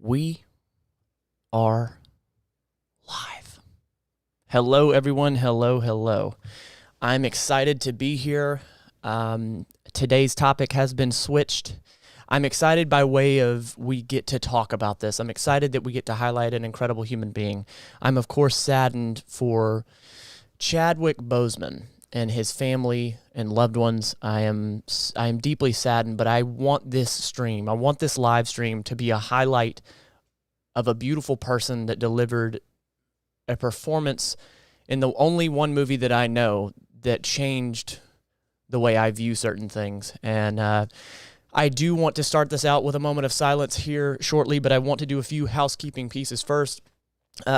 We are live. Hello, everyone. Hello. I'm excited to be here. Today's topic has been switched. I'm excited by way of we get to talk about this. I'm excited that we get to highlight an incredible human being. I'm, of course, saddened for Chadwick Boseman and his family and loved ones. I am deeply saddened, but I want this live stream to be a highlight of a beautiful person that delivered a performance in the only one movie that I know that changed the way I view certain things. And I do want to start this out with a moment of silence here shortly, but I want to do a few housekeeping pieces first.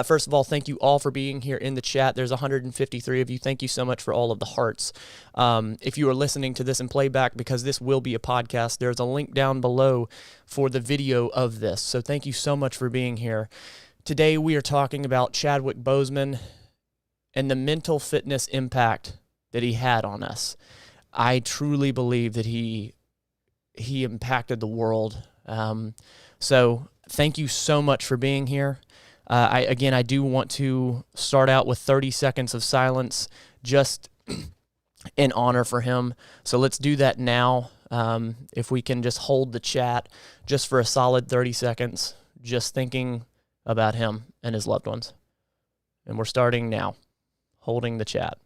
First of all, thank you all for being here in the chat. There's 153 of you. Thank you so much for all of the hearts. If you are listening to this in playback, because this will be a podcast, there's a link down below for the video of this. So thank you so much for being here. Today we are talking about Chadwick Boseman and the mental fitness impact that he had on us. I truly believe that he impacted the world. So thank you so much for being here. I do want to start out with 30 seconds of silence just in honor for him. So let's do that now. If we can just hold the chat just for a solid 30 seconds, just thinking about him and his loved ones. And we're starting now, holding the chat.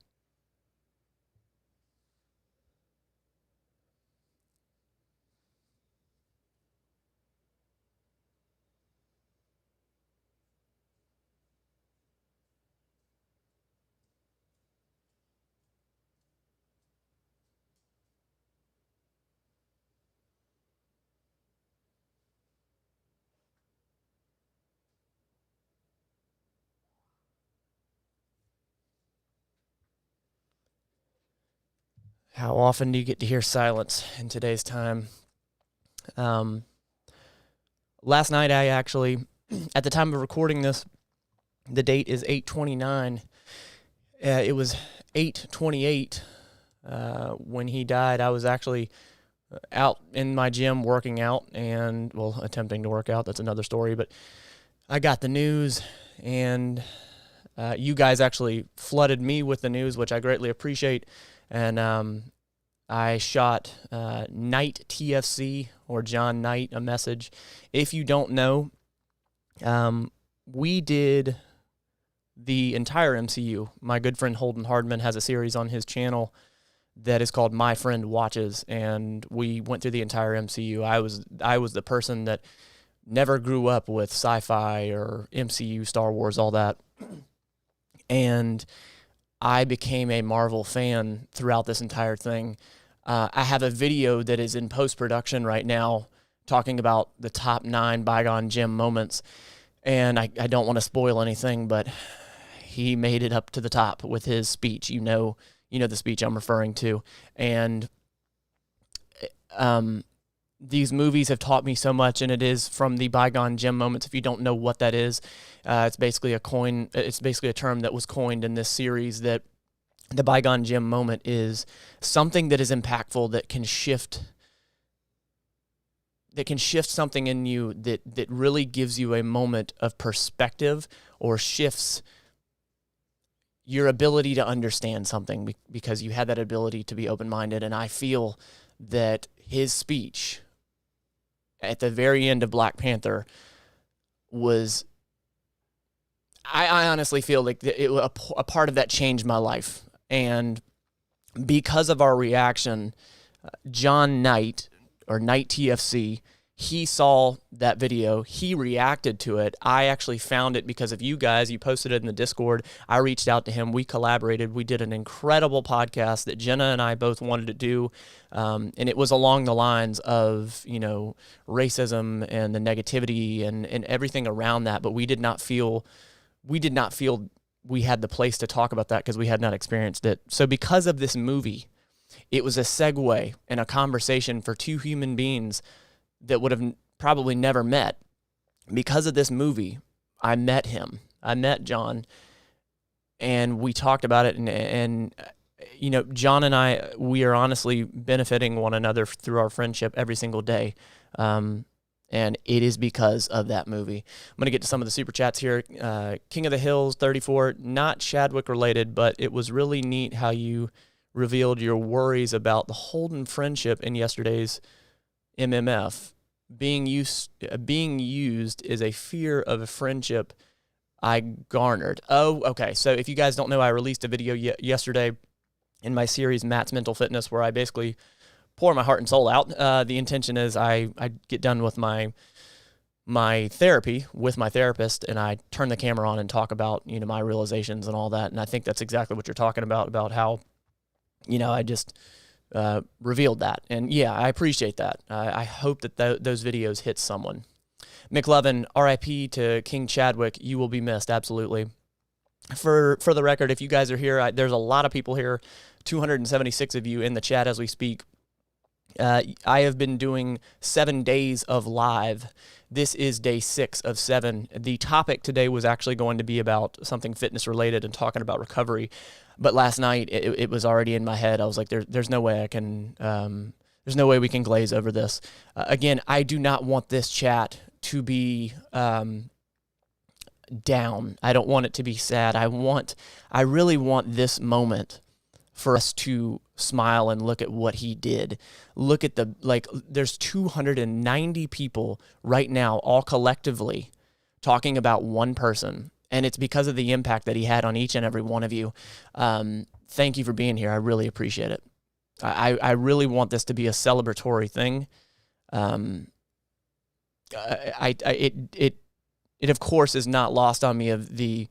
How often do you get to hear silence in today's time? Last night, I actually, at the time of recording this, the date is 8/29. It was 8/28 when he died. I was actually out in my gym working out and, well, attempting to work out. That's another story. But I got the news, and you guys actually flooded me with the news, which I greatly appreciate. And I shot Knight TFC, or John Knight, a message. If you don't know, we did the entire MCU. My good friend Holden Hardman has a series on his channel that is called My Friend Watches, and we went through the entire MCU. I was the person that never grew up with sci-fi or MCU, Star Wars, all that. And I became a Marvel fan throughout this entire thing. I have a video that is in post-production right now talking about the top 9 Bygone Jim moments. And I don't want to spoil anything, but he made it up to the top with his speech. You know the speech I'm referring to. And these movies have taught me so much, and it is from the Bygone Jim moments. If you don't know what that is, it's basically a term that was coined in this series, that the Bygone Jim moment is something that is impactful, that can shift something in you, that really gives you a moment of perspective, or shifts your ability to understand something because you had that ability to be open-minded. And I feel that his speech at the very end of Black Panther was, I honestly feel like a part of that changed my life. And because of our reaction, John Knight, or Knight TFC, he saw that video. He reacted to it. I actually found it because of you guys. You posted it in the Discord. I reached out to him. We collaborated. We did an incredible podcast that Jenna and I both wanted to do. And it was along the lines of, racism and the negativity and everything around that. But we did not feel we had the place to talk about that because we had not experienced it. So because of this movie, it was a segue and a conversation for two human beings that would have probably never met. Because of this movie, I met him. I met John, and we talked about it. And John and I, we are honestly benefiting one another through our friendship every single day. And it is because of that movie. I'm going to get to some of the super chats here. King of the Hills 34, not Chadwick related, but it was really neat how you revealed your worries about the Holden friendship in yesterday's MMF. Being used is a fear of a friendship I garnered. Oh, okay. So if you guys don't know, I released a video yesterday in my series, Matt's Mental Fitness, where I basically pour my heart and soul out. The intention is I get done with my therapy with my therapist, and I turn the camera on and talk about, my realizations and all that. And I think that's exactly what you're talking about how, I just revealed that. And yeah, I appreciate that. I hope that those videos hit someone. McLovin, RIP to King Chadwick. You will be missed. Absolutely. For the record, if you guys are here, there's a lot of people here, 276 of you in the chat as we speak. I have been doing 7 days of live. This is day 6 of 7. The topic today was actually going to be about something fitness related and talking about recovery. But last night it was already in my head. I was like, there's no way I can, there's no way we can glaze over this. Again, I do not want this chat to be down. I don't want it to be sad. I really want this moment for us to smile and look at what he did. Look at there's 290 people right now, all collectively talking about one person. And it's because of the impact that he had on each and every one of you. Thank you for being here. I really appreciate it. I really want this to be a celebratory thing. It of course is not lost on me of the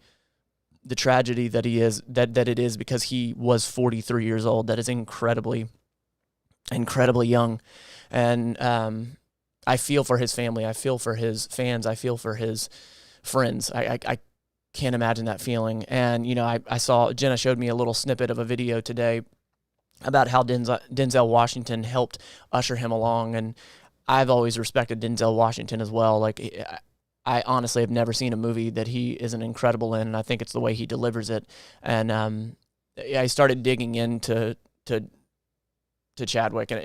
tragedy that it is because he was 43 years old. That is incredibly young. And I feel for his family. I feel for his fans. I feel for his friends. I can't imagine that feeling. And, I saw, Jenna showed me a little snippet of a video today about how Denzel Washington helped usher him along. And I've always respected Denzel Washington as well. Like, I honestly have never seen a movie that he isn't incredible in, and I think it's the way he delivers it. And I started digging into Chadwick, and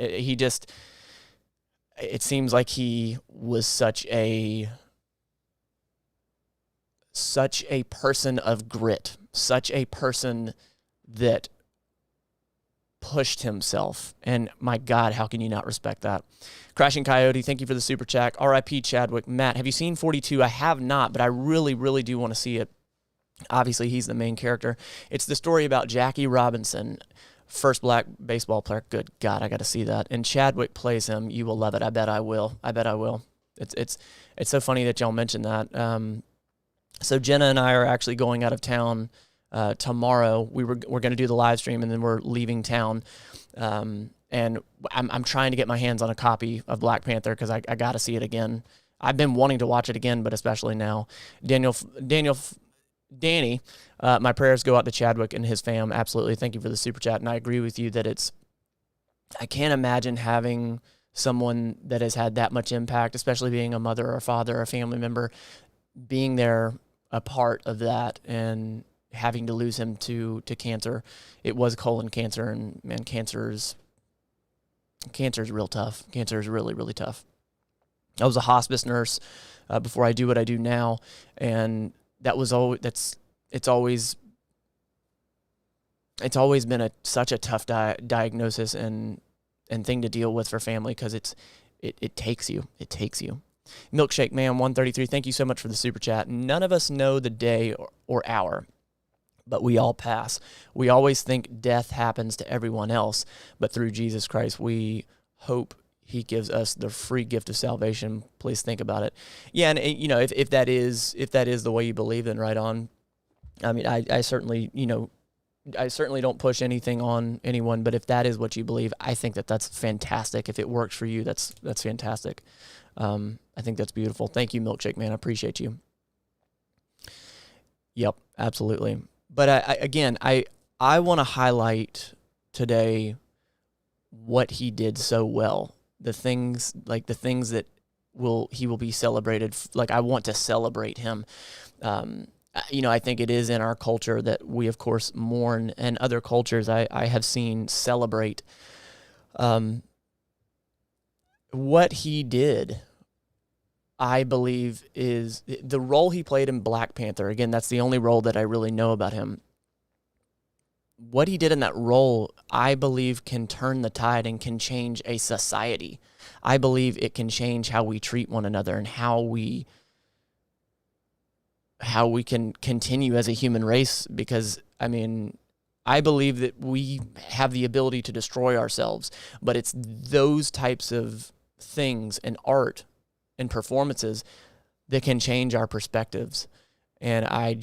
it seems like he was such a person of grit, such a person that pushed himself. And my God, how can you not respect that? Crashing Coyote, thank you for the super chat. RIP Chadwick. Matt, have you seen 42? I have not, but I really, really do want to see it. Obviously, he's the main character. It's the story about Jackie Robinson, first black baseball player. Good God, I got to see that. And Chadwick plays him. You will love it. I bet I will. It's so funny that y'all mentioned that. So Jenna and I are actually going out of town tomorrow. We're going to do the live stream, and then we're leaving town. And I'm trying to get my hands on a copy of Black Panther because I got to see it again. I've been wanting to watch it again, but especially now. Danny, my prayers go out to Chadwick and his fam. Absolutely. Thank you for the super chat. And I agree with you that I can't imagine having someone that has had that much impact, especially being a mother or a father or a family member, being there, a part of that, and having to lose him to cancer. It was colon cancer, and man, cancer is real tough. Cancer is really, really tough. I was a hospice nurse before I do what I do now, and that was it's always been such a tough diagnosis and thing to deal with for family because it takes you. Milkshake Man 133, thank you so much for the super chat. None of us know the day or hour, but we all pass. We always think death happens to everyone else, but through Jesus Christ, we hope he gives us the free gift of salvation. Please think about it. Yeah, and if that is the way you believe, then right on. I mean, I certainly don't push anything on anyone, but if that is what you believe, I think that's fantastic. If it works for you, that's fantastic. I think that's beautiful. Thank you, Milkshake Man. I appreciate you. Yep, absolutely. But I want to highlight today what he did so well. The things that he will be celebrated. Like, I want to celebrate him. I think it is in our culture that we, of course, mourn, and other cultures I have seen celebrate what he did I believe is the role he played in Black Panther. Again, that's the only role that I really know about him. What he did in that role, I believe, can turn the tide and can change a society. I believe it can change how we treat one another and how we can continue as a human race, because, I mean, I believe that we have the ability to destroy ourselves, but it's those types of things and art and performances that can change our perspectives. And I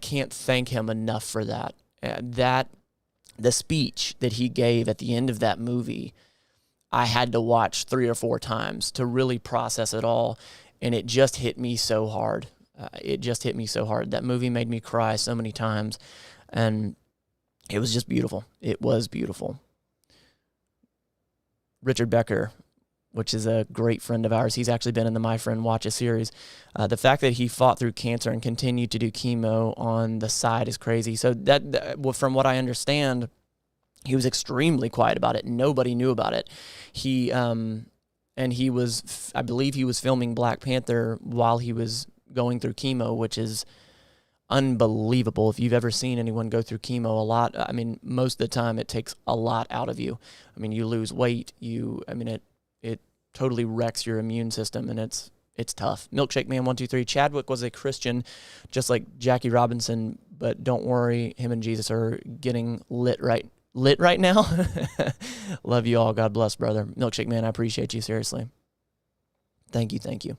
can't thank him enough for that. The speech that he gave at the end of that movie, I had to watch 3 or 4 times to really process it all. And it just hit me so hard. That movie made me cry so many times. And it was just beautiful. It was beautiful. Richard Becker, which is a great friend of ours. He's actually been in the My Friend Watch A series. The fact that he fought through cancer and continued to do chemo on the side is crazy. So that from what I understand, he was extremely quiet about it. Nobody knew about it. I believe he was filming Black Panther while he was going through chemo, which is unbelievable. If you've ever seen anyone go through chemo, I mean, most of the time it takes a lot out of you. I mean, you lose weight. It totally wrecks your immune system, and it's tough. Milkshake Man 123. Chadwick was a Christian, just like Jackie Robinson, but don't worry, him and Jesus are getting lit right now. Love you all. God bless, brother. Milkshake Man, I appreciate you, seriously. Thank you.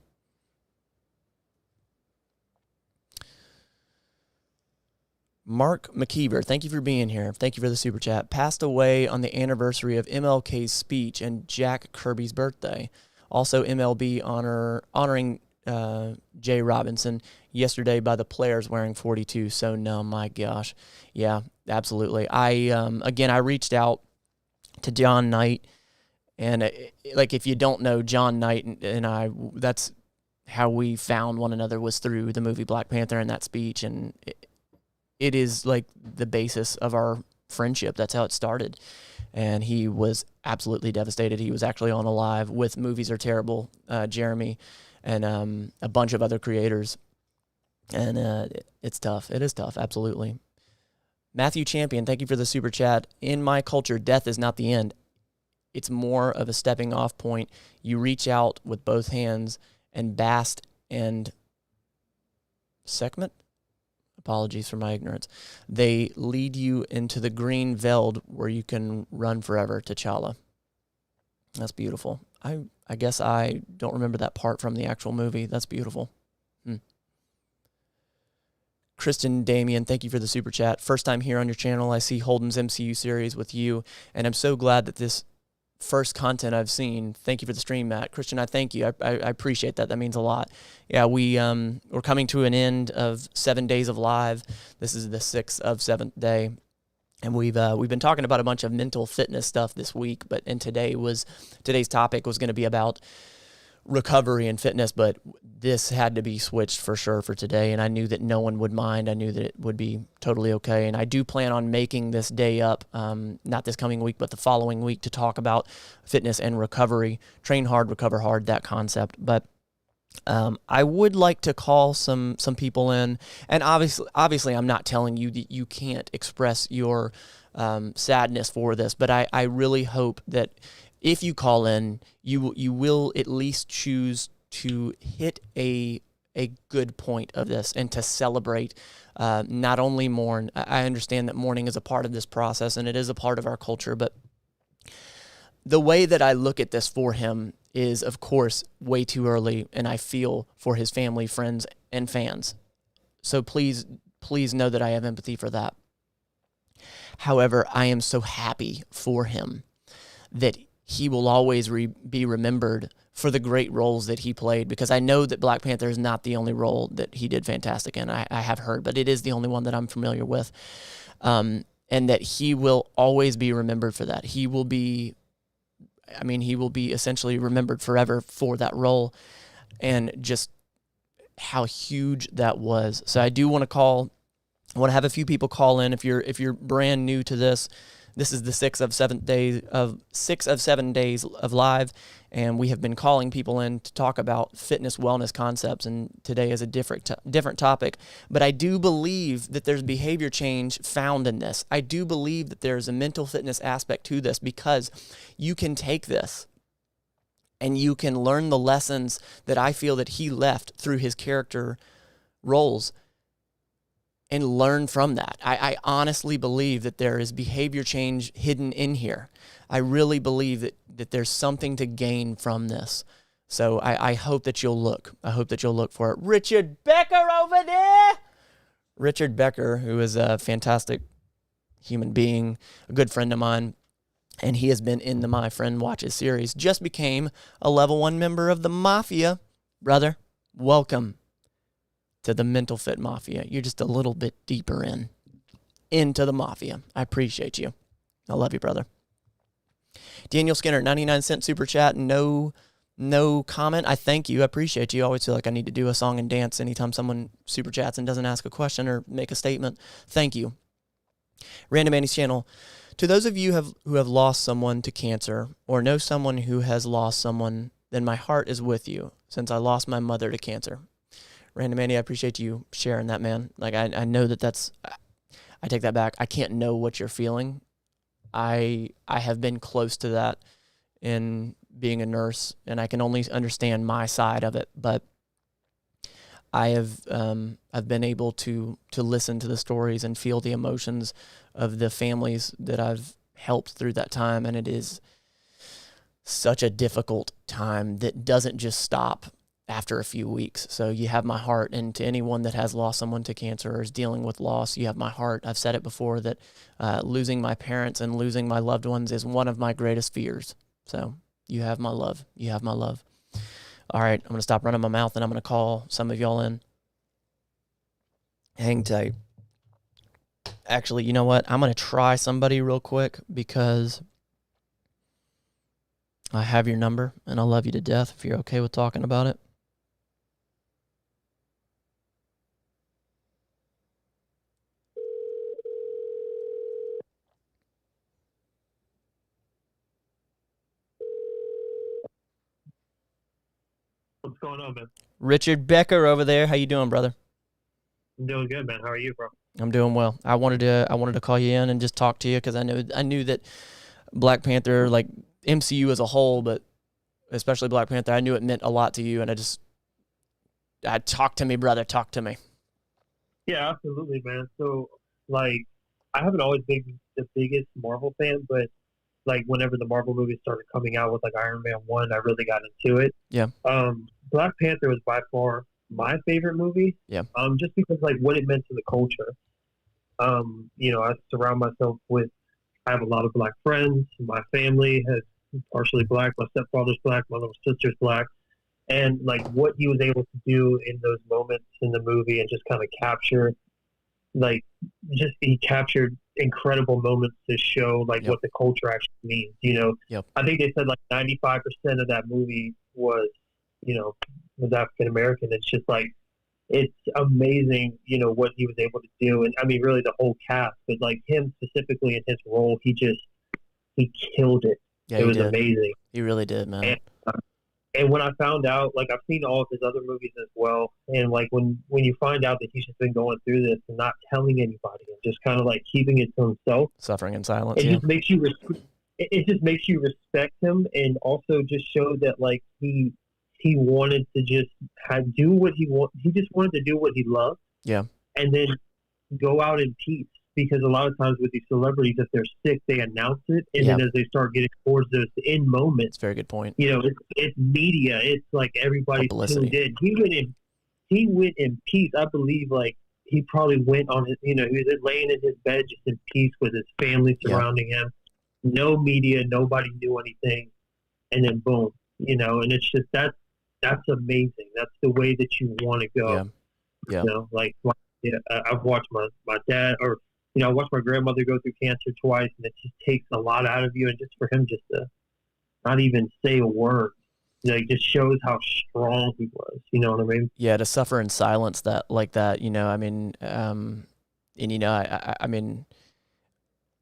Mark McKeever, thank you for being here. Thank you for the super chat. Passed away on the anniversary of MLK's speech and Jack Kirby's birthday. Also, MLB honoring Jay Robinson yesterday by the players wearing 42. So no, my gosh. Yeah, absolutely. I reached out to John Knight, and if you don't know, John Knight and I, that's how we found one another, was through the movie Black Panther and that speech, and it is like the basis of our friendship. That's how it started. And he was absolutely devastated. He was actually on a live with Movies Are Terrible, Jeremy, and a bunch of other creators. And it's tough. It is tough, absolutely. Matthew Champion, thank you for the super chat. In my culture, death is not the end. It's more of a stepping off point. You reach out with both hands and bast and segment. Apologies for my ignorance. They lead you into the green veld where you can run forever. T'Challa. That's beautiful. I guess I don't remember that part from the actual movie. That's beautiful. Kristen Damien, thank you for the super chat. First time here on your channel. I see Holden's MCU series with you, and I'm so glad that this first content I've seen. Thank you for the stream, Matt. Christian, I thank you. I appreciate that. That means a lot. Yeah, we're coming to an end of 7 days of live. This is the 6th of 7th day. And we've been talking about a bunch of mental fitness stuff this week, today's topic was going to be about recovery and fitness, but this had to be switched for sure for today, and I knew that no one would mind. I knew that it would be totally okay, and I do plan on making this day up, not this coming week, but the following week, to talk about fitness and recovery. Train hard, recover hard, that concept. But I would like to call some people in, and obviously I'm not telling you that you can't express your sadness for this, but I really hope that if you call in, you will at least choose to hit a good point of this and to celebrate, not only mourn. I understand that mourning is a part of this process and it is a part of our culture, but the way that I look at this for him is, of course, way too early, and I feel for his family, friends, and fans. So please know that I have empathy for that. However, I am so happy for him that he will always be remembered for the great roles that he played, because I know that Black Panther is not the only role that he did fantastic in. I have heard, but it is the only one that I'm familiar with. And that he will always be remembered for that. He will be essentially remembered forever for that role, and just how huge that was. So I do want to have a few people call in. If you're brand new to this, This is the 6 of 7 days of live, and we have been calling people in to talk about fitness wellness concepts, and today is a different topic. But I do believe that there's behavior change found in this. I do believe that there's a mental fitness aspect to this, because you can take this and you can learn the lessons that I feel that he left through his character roles and learn from that. I honestly believe that there is behavior change hidden in here. I really believe that there's something to gain from this. So I hope that you'll look. I hope that you'll look for it. Richard Becker over there! Richard Becker, who is a fantastic human being, a good friend of mine, and he has been in the My Friend Watches series, just became a level 1 member of the Mafia. Brother, welcome to the Mental Fit Mafia. You're just a little bit deeper into the Mafia. I appreciate you. I love you, brother. Daniel Skinner, 99-cent super chat. No comment. I thank you. I appreciate you. I always feel like I need to do a song and dance anytime someone super chats and doesn't ask a question or make a statement. Thank you. Random Andy's channel. To those of you who have lost someone to cancer or know someone who has lost someone, then my heart is with you, since I lost my mother to cancer. Random Andy, I appreciate you sharing that, man. Like, I know that's, I take that back. I can't know what you're feeling. I have been close to that in being a nurse, and I can only understand my side of it, but I've been able to listen to the stories and feel the emotions of the families that I've helped through that time, and it is such a difficult time that doesn't just stop after a few weeks. So you have my heart, and to anyone that has lost someone to cancer or is dealing with loss, you have my heart. I've said it before that losing my parents and losing my loved ones is one of my greatest fears. So you have my love. You have my love. All right, I'm going to stop running my mouth, and I'm going to call some of y'all in. Hang tight. Actually, you know what? I'm going to try somebody real quick, because I have your number, and I love you to death if you're okay with talking about it. What's going on, man? Richard Becker over there. How you doing, brother? I'm doing good, man. How are you, bro? I'm doing well. I wanted to call you in and just talk to you, because I knew that Black Panther, like MCU as a whole, but especially Black Panther, I knew it meant a lot to you, and talk to me, brother. Talk to me. Yeah, absolutely, man. So, like, I haven't always been the biggest Marvel fan, but like whenever the Marvel movies started coming out with like Iron Man 1, I really got into it. Yeah. Black Panther was by far my favorite movie. Yeah. Just because like what it meant to the culture. I surround myself with, I have a lot of Black friends. My family is partially Black. My stepfather's Black. My little sister's Black. And like what he was able to do in those moments in the movie, and just kind of capture, like, just he captured incredible moments to show like what the culture actually means. I think they said like 95% of that movie was African American. It's just like, it's amazing, what he was able to do. And I mean, really the whole cast, but like him specifically in his role, he killed it. Yeah, it was amazing. He really did, man. And when I found out, like, I've seen all of his other movies as well, and like when you find out that he's just been going through this and not telling anybody, and just kind of like keeping it to himself, suffering in silence, it just makes you respect him, and also just show that like he wanted to just do what he just wanted to do what he loved, and then go out in peace. Because a lot of times with these celebrities, if they're sick, they announce it, and then as they start getting towards those end moments, it's a very good point. It's media. It's like everybody's tuned in. He went in peace. I believe, like, he probably went on his, he was laying in his bed just in peace with his family surrounding him. No media, nobody knew anything, and then boom, and it's just that's amazing. That's the way that you want to go. I've watched my dad, or I watched my grandmother go through cancer twice, and it just takes a lot out of you. And just for him just to not even say a word, it just shows how strong he was. You know what I mean? Yeah, to suffer in silence I mean,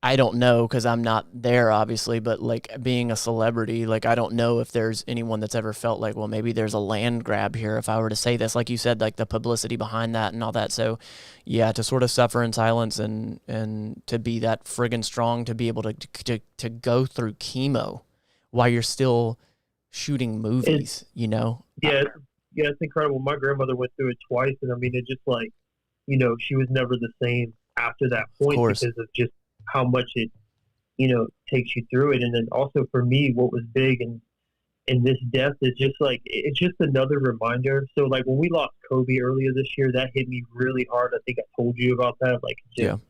I don't know because I'm not there, obviously, but like being a celebrity, like I don't know if there's anyone that's ever felt like, well, maybe there's a land grab here if I were to say this. Like you said, like the publicity behind that and all that. So, yeah, to sort of suffer in silence and to be that friggin' strong, to be able to go through chemo while you're still shooting It's movies, you know? yeah, yeah, it's incredible. My grandmother went through it twice, and I mean, it just like she was never the same after that Of point course. because of just how much it takes you through it. And then also for me, what was big in this death is just like it's just another reminder. So like when we lost Kobe earlier this year, that hit me really hard. I think I told you about that. Like just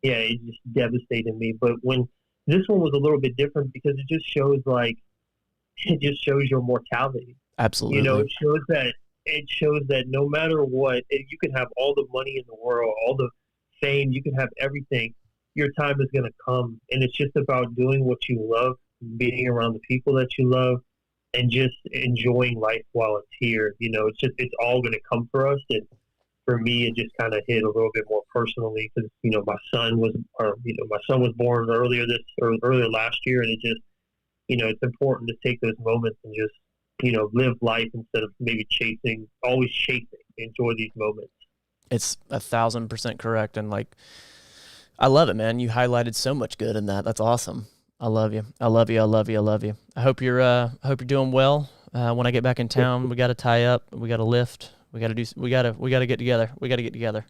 Yeah, yeah, it just devastated me. But when this one was a little bit different because it just shows like it just shows your mortality. absolutely. It shows that no matter what, you can have all the money in the world, all the fame, you can have everything. Your time is going to come, and it's just about doing what you love, being around the people that you love, and just enjoying life while it's here. It's all going to come for us. And for me, it just kind of hit a little bit more personally because my son was born earlier last year, and it just it's important to take those moments and just live life instead of maybe always chasing. Enjoy these moments. It's 1,000% correct. And like, I love it, man. You highlighted so much good in that. That's awesome. I love you. I love you. I love you. I love you. I hope you're doing well. When I get back in town, we got to tie up. We got to lift. We got to get together. We got to get together.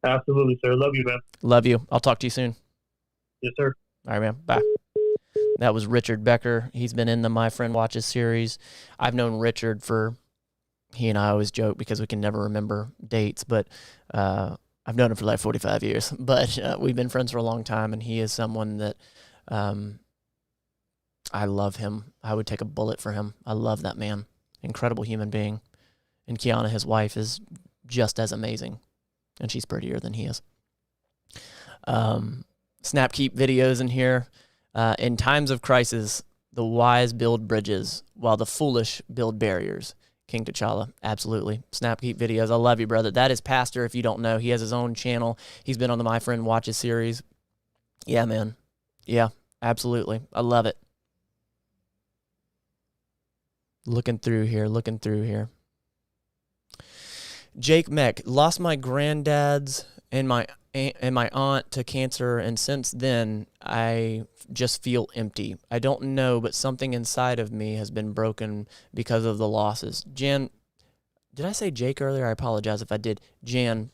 Absolutely, sir. Love you, man. Love you. I'll talk to you soon. Yes, sir. All right, man. Bye. That was Richard Becker. He's been in the My Friend Watches series. I've known Richard he and I always joke because we can never remember dates, but I've known him for like 45 years. But we've been friends for a long time, and he is someone that I love him. I would take a bullet for him. I love that man. Incredible human being. And Kiana, his wife, is just as amazing, and she's prettier than he is. Snap keep videos in here. In times of crisis, the wise build bridges while the foolish build barriers. King T'Challa, absolutely. Snap keep videos. I love you, brother. That is Pastor, if you don't know. He has his own channel. He's been on the My Friend Watches series. Yeah, man. Yeah, absolutely. I love it. Looking through here. Jake Meck, lost my granddad's and my aunt to cancer, and since then I just feel empty. I don't know, but something inside of me has been broken because of the losses. Jan, did I say Jake earlier? I apologize if I did. Jan,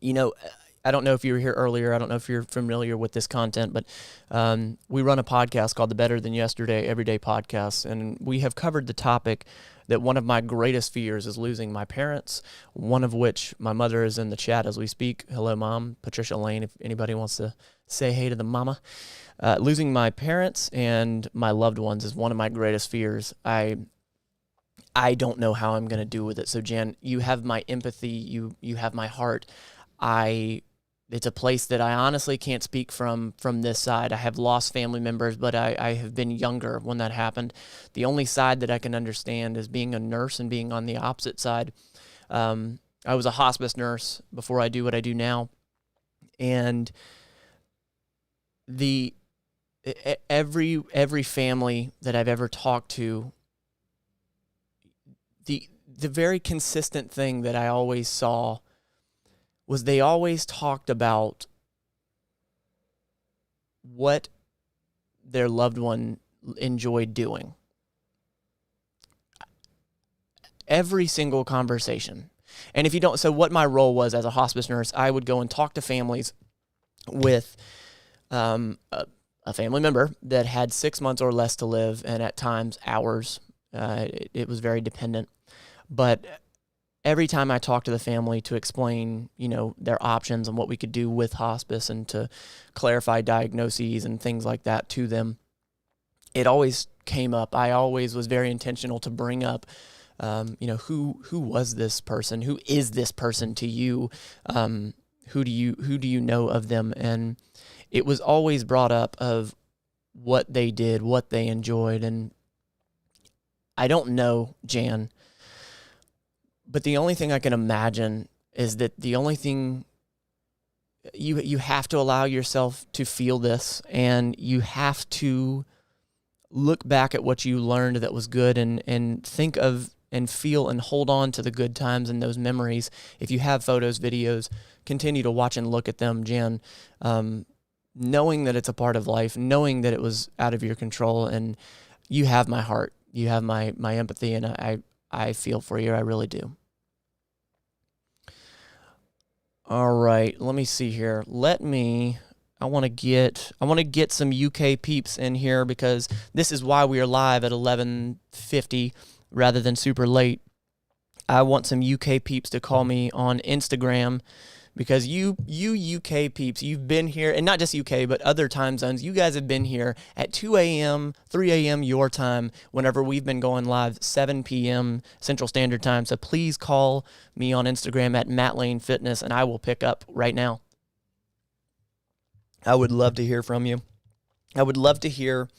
I don't know if you were here earlier. I don't know if you're familiar with this content, but we run a podcast called the Better Than Yesterday Everyday Podcast, and we have covered the topic that one of my greatest fears is losing my parents, one of which my mother is in the chat as we speak. Hello, Mom. Patricia Lane, if anybody wants to say hey to the mama. Losing my parents and my loved ones is one of my greatest fears. I don't know how I'm going to do with it. So, Jan, you have my empathy. You have my heart. It's a place that I honestly can't speak from this side. I have lost family members, but I have been younger when that happened. The only side that I can understand is being a nurse and being on the opposite side. I was a hospice nurse before I do what I do now. And every family that I've ever talked to, the very consistent thing that I always saw was they always talked about what their loved one enjoyed doing. Every single conversation. And if you don't, so what my role was as a hospice nurse, I would go and talk to families with a family member that had 6 months or less to live, and at times hours. It was very dependent. But every time I talked to the family to explain, their options and what we could do with hospice and to clarify diagnoses and things like that to them, it always came up. I always was very intentional to bring up, who was this person? Who is this person to you? Who do you know of them? And it was always brought up of what they did, what they enjoyed. And I don't know, Jan, but the only thing I can imagine is that the only thing you have to allow yourself to feel this, and you have to look back at what you learned that was good, and think of and feel and hold on to the good times and those memories. If you have photos, videos, continue to watch and look at them, Jen, knowing that it's a part of life, knowing that it was out of your control, and you have my heart, you have my empathy, and I feel for you. I really do. All right, let me see here. I want to get some UK peeps in here, because this is why we are live at 11:50 rather than super late. I want some UK peeps to call me on Instagram, because you UK peeps, you've been here, and not just UK, but other time zones. You guys have been here at 2 a.m., 3 a.m. your time, whenever we've been going live, 7 p.m. Central Standard Time. So please call me on Instagram at Matt Lane Fitness, and I will pick up right now. I would love to hear from you. I would love to hear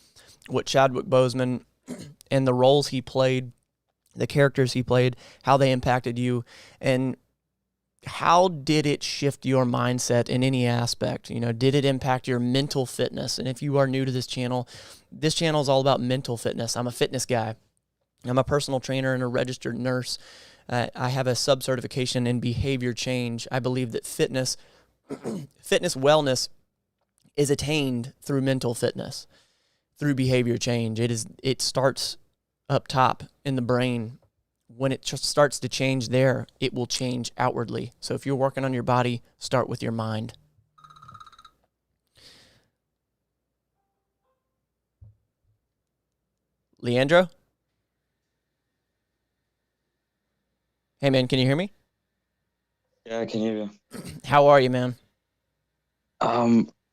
what Chadwick Boseman and the roles he played, the characters he played, how they impacted you, and how did it shift your mindset in any aspect? You know, did it impact your mental fitness? And if you are new to this channel is all about mental fitness. I'm a fitness guy. I'm a personal trainer and a registered nurse. I have a sub-certification in behavior change. I believe that fitness wellness is attained through mental fitness, through behavior change. It starts up top in the brain. When it just starts to change there, it will change outwardly. So if you're working on your body, start with your mind. Leandro? Hey, man, can you hear me? Yeah, I can hear you. How are you, man?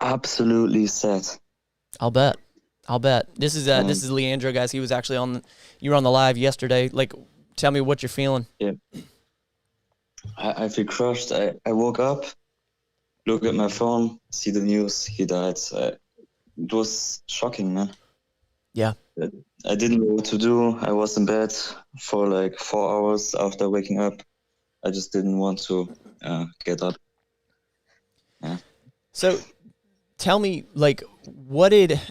Absolutely set. I'll bet. This is Leandro, guys. He was actually you were on the live yesterday. Like, tell me what you're feeling. Yeah. I feel crushed. I woke up, look at my phone, see the news, he died. It was shocking, man. Yeah. I didn't know what to do. I was in bed for like 4 hours after waking up. I just didn't want to get up. Yeah. So tell me, like,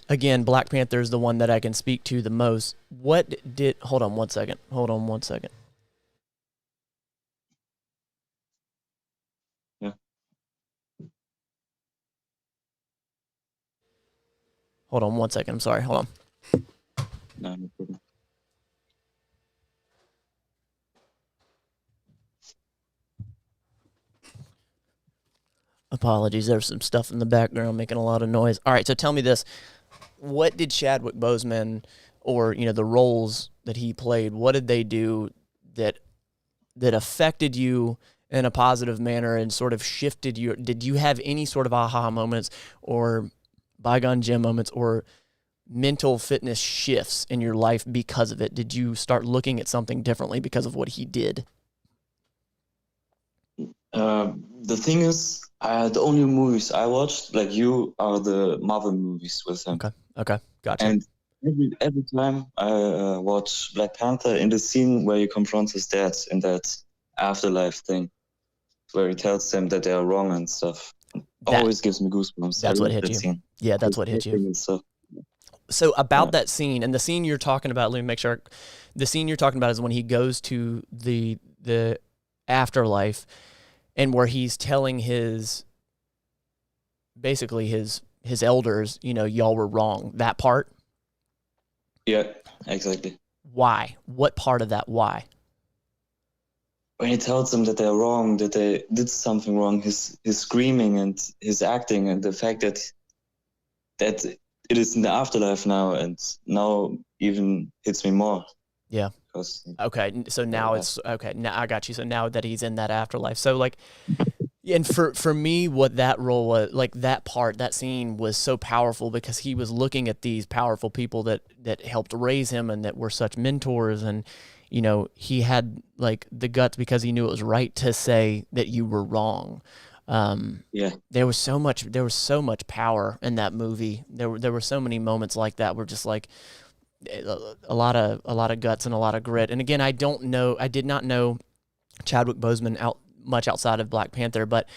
again, Black Panther is the one that I can speak to the most. Hold on one second. Yeah. Hold on one second. I'm sorry. Hold on. No problem. Apologies. There's some stuff in the background making a lot of noise. All right. So tell me this. What did Chadwick Boseman, or, you know, the roles that he played, what did they do that affected you in a positive manner and sort of shifted you? Did you have any sort of aha moments or bygone gym moments or mental fitness shifts in your life because of it? Did you start looking at something differently because of what he did? The thing is, the only movies I watched, like you, are the Marvel movies with him. Okay, gotcha. And every time I watch Black Panther, in the scene where he confronts his dad in that afterlife thing, where he tells them that they are wrong and stuff, always gives me goosebumps. That's what hit you. Scene. Yeah, that's what hit you. So about that scene, and the scene you're talking about, let me make sure. The scene you're talking about is when he goes to the afterlife, and where he's telling his elders, you know, y'all were wrong. That part? Yeah, exactly. Why? What part of that? Why? When he tells them that they're wrong, that they did something wrong, his screaming and his acting, and the fact that it is in the afterlife now, and now even hits me more. Yeah. Okay. So now now I got you. So now that he's in that afterlife. So like, and for me, what that role was, like that scene was so powerful, because he was looking at these powerful people that helped raise him and that were such mentors. And, you know, he had like the guts, because he knew it was right to say that you were wrong. Yeah. There was so much power in that movie. There were so many moments like that where just like, a lot of guts and a lot of grit. And again, I did not know Chadwick Boseman much outside of Black Panther, but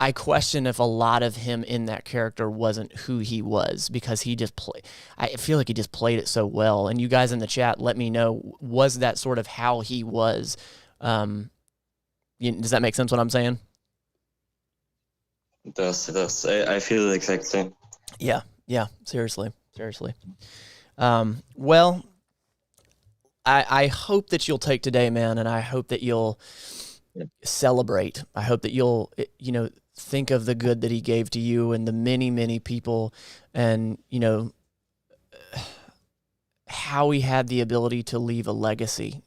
I question if a lot of him in that character wasn't who he was, because he just I feel like he just played it so well. And you guys in the chat, let me know, was that sort of how he was? Does that make sense what I'm saying? It does. I feel the exact same. Yeah. Seriously. Well, I hope that you'll take today, man, and I hope that you'll celebrate. I hope that you'll, think of the good that he gave to you and the many, many people, and, how he had the ability to leave a legacy,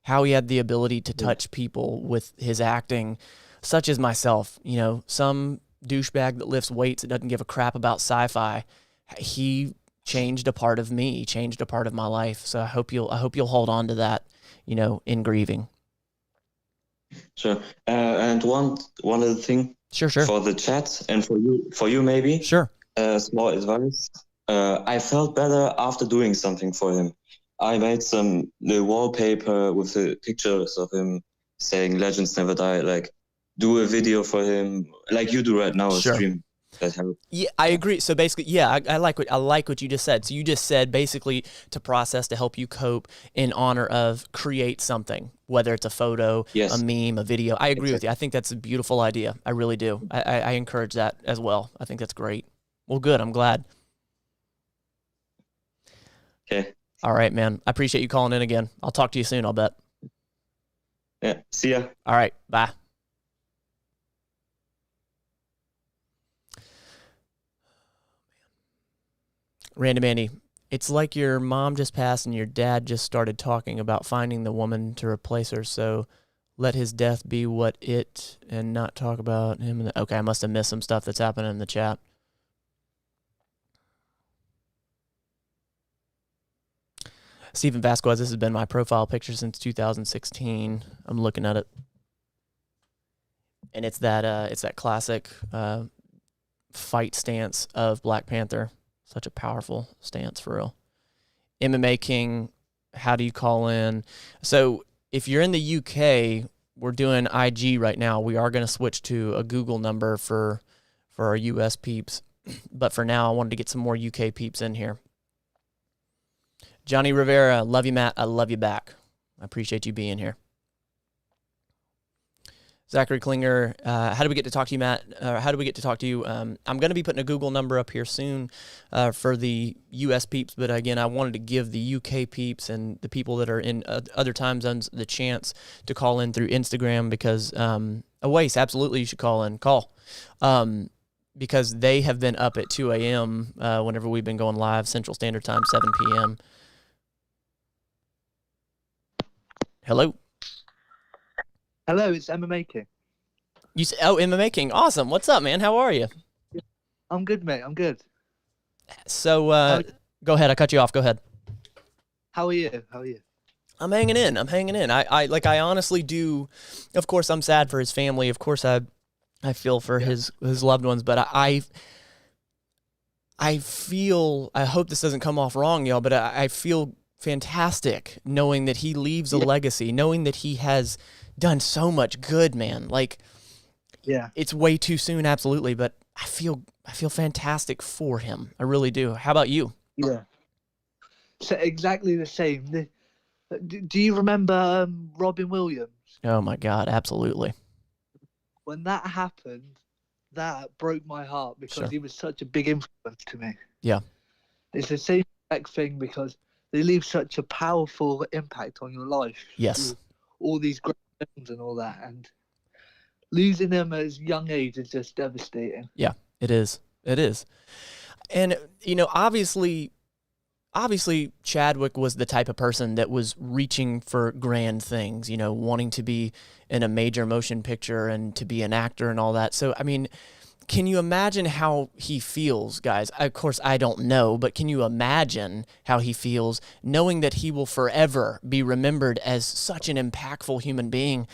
how he had the ability to touch people with his acting, such as myself, some douchebag that lifts weights that doesn't give a crap about sci-fi. He changed a part of me, he changed a part of my life. So I hope you'll hold on to that, in grieving. Sure. And one other thing. Sure. For the chat and for you maybe. Sure. Small advice. I felt better after doing something for him. I made the wallpaper with the pictures of him saying "Legends never die." Like, do a video for him, like you do right now. Sure. A stream. Yeah, I agree. So basically, yeah, I like what you just said. So you just said basically to process, to help you cope, in honor of create something, whether it's a photo, a meme, a video. I agree with you. I think that's a beautiful idea. I really do. I encourage that as well. I think that's great. Well, good. I'm glad. Okay. All right, man. I appreciate you calling in again. I'll talk to you soon, I'll bet. Yeah. See ya. All right. Bye. Random Andy, it's like your mom just passed and your dad just started talking about finding the woman to replace her, so let his death be what it, and not talk about him. Okay, I must have missed some stuff that's happening in the chat. Steven Vasquez, this has been my profile picture since 2016. I'm looking at it. And it's that classic fight stance of Black Panther. Such a powerful stance, for real. MMA King, how do you call in? So if you're in the UK, we're doing IG right now. We are going to switch to a Google number for our US peeps. But for now, I wanted to get some more UK peeps in here. Johnny Rivera, love you, Matt. I love you back. I appreciate you being here. Zachary Klinger, how do we get to talk to you, Matt? How do we get to talk to you? I'm going to be putting a Google number up here soon for the U.S. peeps, but again, I wanted to give the U.K. peeps and the people that are in other time zones the chance to call in through Instagram, because Awais, absolutely you should call in. Because they have been up at 2 a.m. Whenever we've been going live, Central Standard Time, 7 p.m. Hello? Hello, it's MMA King. You say, oh, MMA King. Awesome. What's up, man? How are you? I'm good, mate. I'm good. So, go ahead. I cut you off. Go ahead. How are you? I'm hanging in. I honestly do. Of course, I'm sad for his family. Of course, I feel for his loved ones, but I feel, I hope this doesn't come off wrong, y'all, but I feel fantastic knowing that he leaves a legacy, knowing that he has done so much good, man. Like, it's way too soon, absolutely, but I feel fantastic for him. I really do. How about you? Yeah. So exactly the same. Do you remember Robin Williams? Oh my God, absolutely. When that happened, that broke my heart, because he was such a big influence to me. Yeah. It's the same exact thing, because they leave such a powerful impact on your life. Yes. All these great films and all that, and losing them at a young age is just devastating. Yeah, it is. It is. And, obviously Chadwick was the type of person that was reaching for grand things, wanting to be in a major motion picture and to be an actor and all that. So, I mean, can you imagine how he feels, guys? Of course, I don't know, but can you imagine how he feels knowing that he will forever be remembered as such an impactful human being?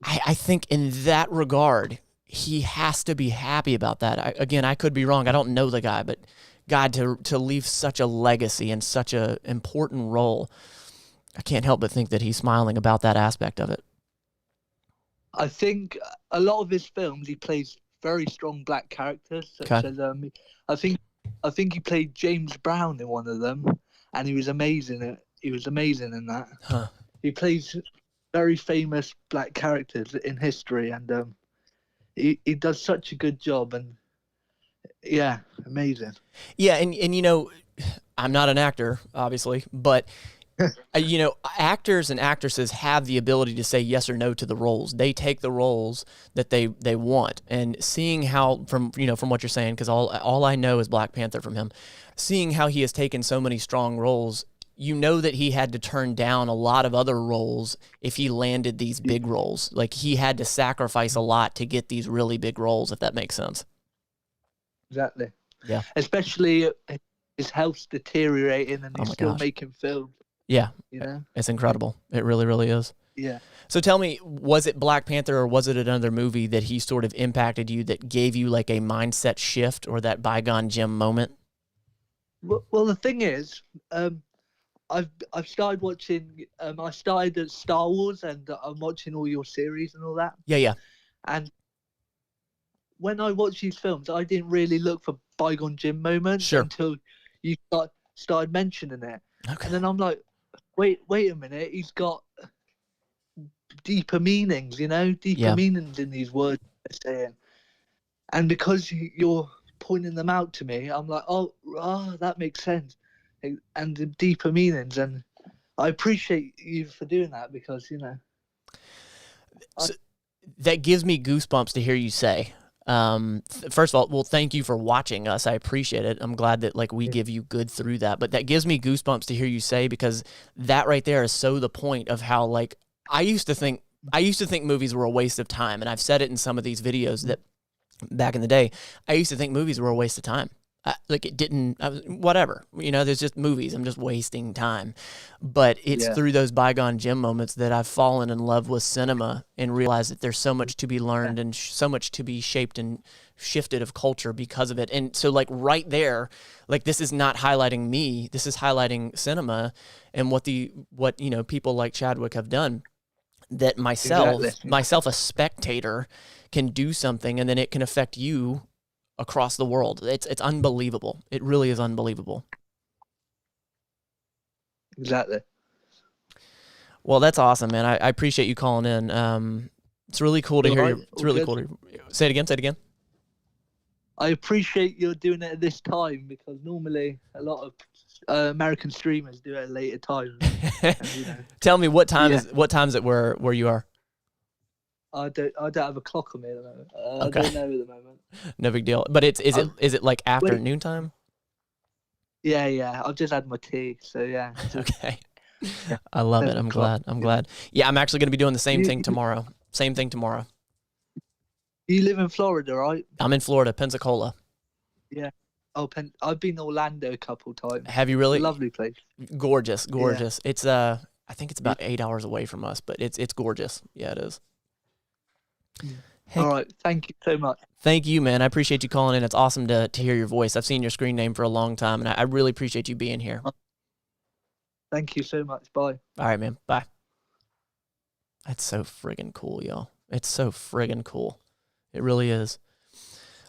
I think in that regard, he has to be happy about that. Again, I could be wrong. I don't know the guy, but God, to leave such a legacy and such an important role, I can't help but think that he's smiling about that aspect of it. I think a lot of his films he plays very strong black characters, such Okay. as I think he played James Brown in one of them, and he was amazing. He was amazing in that. Huh. He plays very famous black characters in history, and he does such a good job. And yeah, amazing. Yeah, and you know, I'm not an actor, obviously, but you know, actors and actresses have the ability to say yes or no to the roles. They take the roles that they want, and seeing how from what you're saying, because all I know is Black Panther from him, seeing how he has taken so many strong roles, you know that he had to turn down a lot of other roles if he landed these big roles. Like, he had to sacrifice a lot to get these really big roles, if that makes sense. Exactly. Yeah. Especially his health's deteriorating, and he's still gosh. making films. Yeah. You know, it's incredible. It really, really is. Yeah. So tell me, was it Black Panther or was it another movie that he sort of impacted you, that gave you like a mindset shift or that bygone Jim moment? Well, the thing is, I've started watching. I started at Star Wars, and I'm watching all your series and all that. Yeah. And when I watched these films, I didn't really look for bygone Jim moments until you started mentioning it. Okay. And then I'm like, wait a minute, he's got deeper meanings, meanings in these words they're saying. And because you're pointing them out to me, I'm like, oh, that makes sense. And the deeper meanings. And I appreciate you for doing that, because, So that gives me goosebumps to hear you say. First of all, well, thank you for watching us. I appreciate it. I'm glad that we give you good through that, but that gives me goosebumps to hear you say, because that right there is so the point of how, I used to think movies were a waste of time. And I've said it in some of these videos that back in the day, I used to think movies were a waste of time. Whatever, there's just movies. I'm just wasting time. But it's through those bygone Jim moments that I've fallen in love with cinema and realized that there's so much to be learned and so much to be shaped and shifted of culture because of it. And so right there, this is not highlighting me. This is highlighting cinema and what people like Chadwick have done. That myself, a spectator, can do something, and then it can affect you across the world. It's unbelievable. It really is unbelievable. Exactly. Well, that's awesome, man. I appreciate you calling in. It's really cool to hear you. It's really cool to say it again. I appreciate you doing it at this time, because normally a lot of American streamers do it at later times. Tell me, what time is it where you are? I don't have a clock on me at the moment. Okay. I don't know at the moment. No big deal. But is it like afternoon time? Yeah. I've just had my tea, so yeah. Okay. I love it. I'm glad. Yeah, I'm actually going to be doing the same thing tomorrow. Same thing tomorrow. You live in Florida, right? I'm in Florida, Pensacola. Yeah. Oh, I've been to Orlando a couple times. Have you really? It's a lovely place. Gorgeous. Yeah. It's I think it's about 8 hours away from us, but it's gorgeous. Yeah, it is. Hey. All right. Thank you so much. Thank you, man. I appreciate you calling in. It's awesome to hear your voice. I've seen your screen name for a long time, and I really appreciate you being here. Thank you so much. Bye. All right, man. Bye. That's so friggin' cool, y'all. It's so friggin' cool. It really is.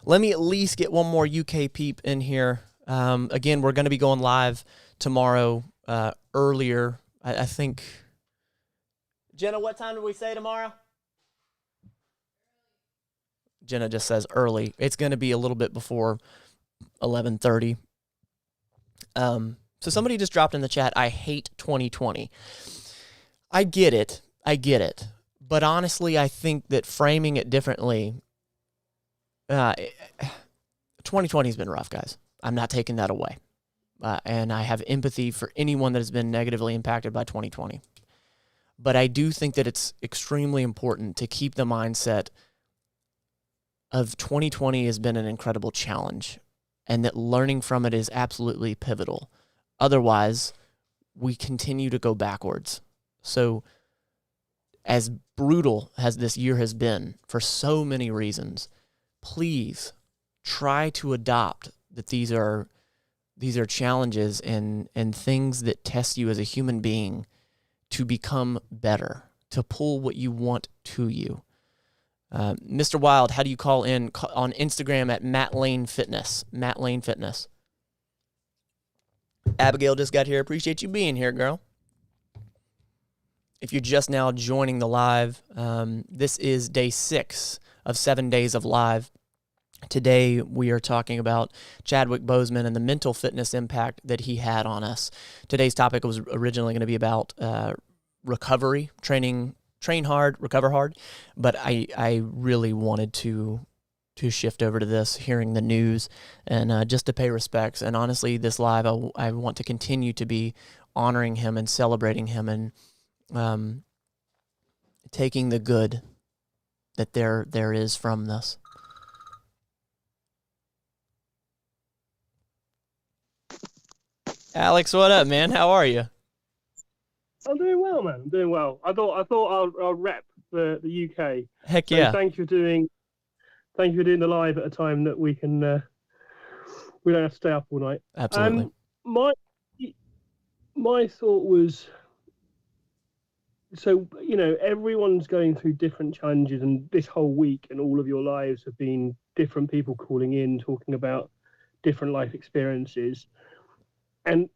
Let me at least get one more UK peep in here. Again, we're going to be going live tomorrow earlier. I think. Jenna, what time did we say tomorrow? Jenna just says early. It's going to be a little bit before 11:30. So somebody just dropped in the chat, I hate 2020. I get it. But honestly, I think that framing it differently, 2020 has been rough, guys. I'm not taking that away. And I have empathy for anyone that has been negatively impacted by 2020. But I do think that it's extremely important to keep the mindset of 2020 has been an incredible challenge, and that learning from it is absolutely pivotal. Otherwise, we continue to go backwards. So as brutal as this year has been for so many reasons, please try to adopt that these are challenges and things that test you as a human being to become better, to pull what you want to you. Mr. Wild, how do you call in? On Instagram at Matt Lane Fitness. Matt Lane Fitness. Abigail just got here. Appreciate you being here, girl. If you're just now joining the live, this is day 6 of 7 days of live. Today, we are talking about Chadwick Boseman and the mental fitness impact that he had on us. Today's topic was originally going to be about recovery, train hard, recover hard, but I really wanted to shift over to this, hearing the news, and just to pay respects. And honestly, this live, I want to continue to be honoring him and celebrating him and taking the good that there is from this. Alex, what up, man? How are you? I'm doing well, man. I'm doing well. I thought I'll rep the UK. Heck yeah! So thank you for doing the live at a time that we can we don't have to stay up all night. Absolutely. My thought was, so everyone's going through different challenges, and this whole week and all of your lives have been different people calling in, talking about different life experiences. And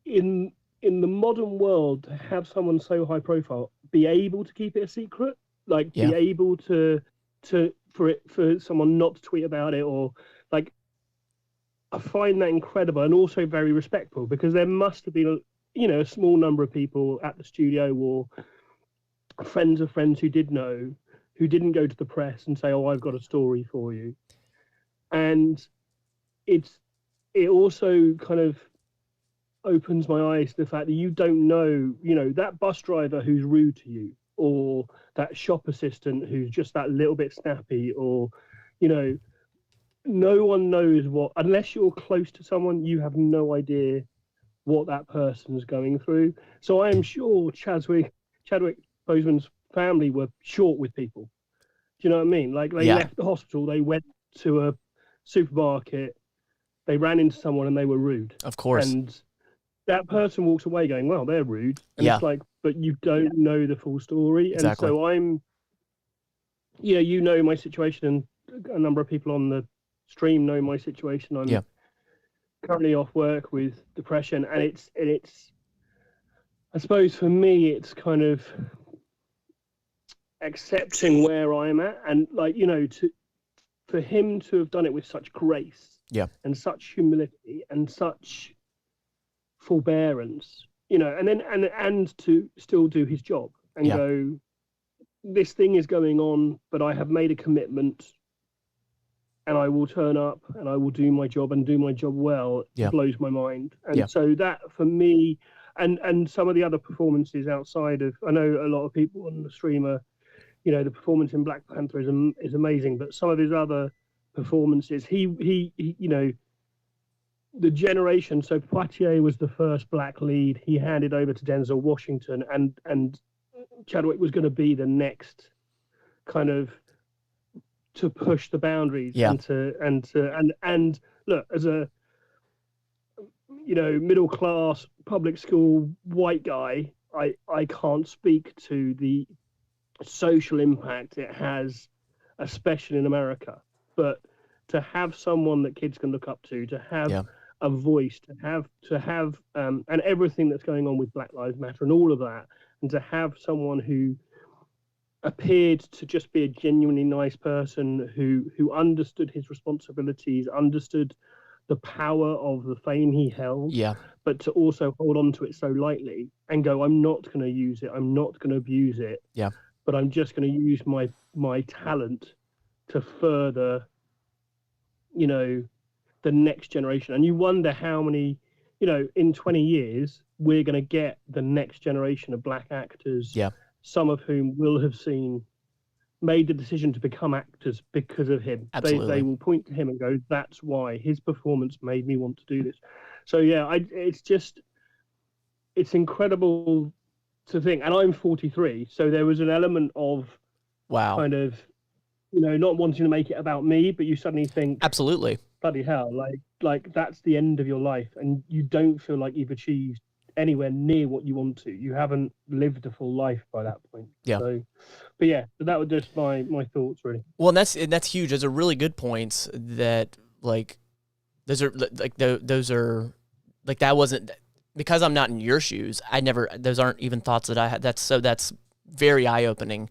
in the modern world, to have someone so high profile be able to keep it a secret, like be able to for someone not to tweet about it, or like, I find that incredible and also very respectful, because there must have been a small number of people at the studio or friends of friends who did know, who didn't go to the press and say, "Oh, I've got a story for you." And it also kind of opens my eyes to the fact that you don't know, that bus driver who's rude to you, or that shop assistant who's just that little bit snappy, or, no one knows unless you're close to someone, you have no idea what that person's going through. So I am sure Chadwick Boseman's family were short with people. Do you know what I mean? Like, they left the hospital, they went to a supermarket, they ran into someone and they were rude. Of course. And that person walks away going, "Well, they're rude." And it's like, but you don't know the full story. Exactly. And so I'm, my situation, and a number of people on the stream know my situation. I'm currently off work with depression, and it's, I suppose for me, it's kind of accepting where I'm at, and for him to have done it with such grace, and such humility, and such forbearance, and to still do his job and go, "This thing is going on, but I have made a commitment, and I will turn up and I will do my job and do my job well." It blows my mind. And so that for me, and some of the other performances outside of, I know a lot of people on the stream are, the performance in Black Panther is amazing, but some of his other performances, he the generation, so Poitier was the first black lead. He handed over to Denzel Washington, and Chadwick was going to be the next kind of to push the boundaries, and look, as a middle class public school white guy, I can't speak to the social impact it has, especially in America, but to have someone that kids can look up to have a voice, to have and everything that's going on with Black Lives Matter and all of that, and to have someone who appeared to just be a genuinely nice person who understood his responsibilities, understood the power of the fame he held, but to also hold on to it so lightly and go, "I'm not going to use it, I'm not going to abuse it, but I'm just going to use my talent to further, the next generation." And you wonder how many, in 20 years, we're going to get the next generation of black actors, some of whom will have made the decision to become actors because of him. Absolutely. They will point to him and go, "That's why his performance made me want to do this." So it's incredible to think. And I'm 43, so there was an element of kind of, not wanting to make it about me, but you suddenly think, absolutely, bloody hell, like that's the end of your life, and you don't feel like you've achieved anywhere near what you want to. You haven't lived a full life by that point. Yeah. So, but yeah, so that was just my thoughts really. Well, and that's huge. Those are really good points. That like those are like that wasn't because I'm not in your shoes. Those aren't even thoughts that I had. That's very eye opening.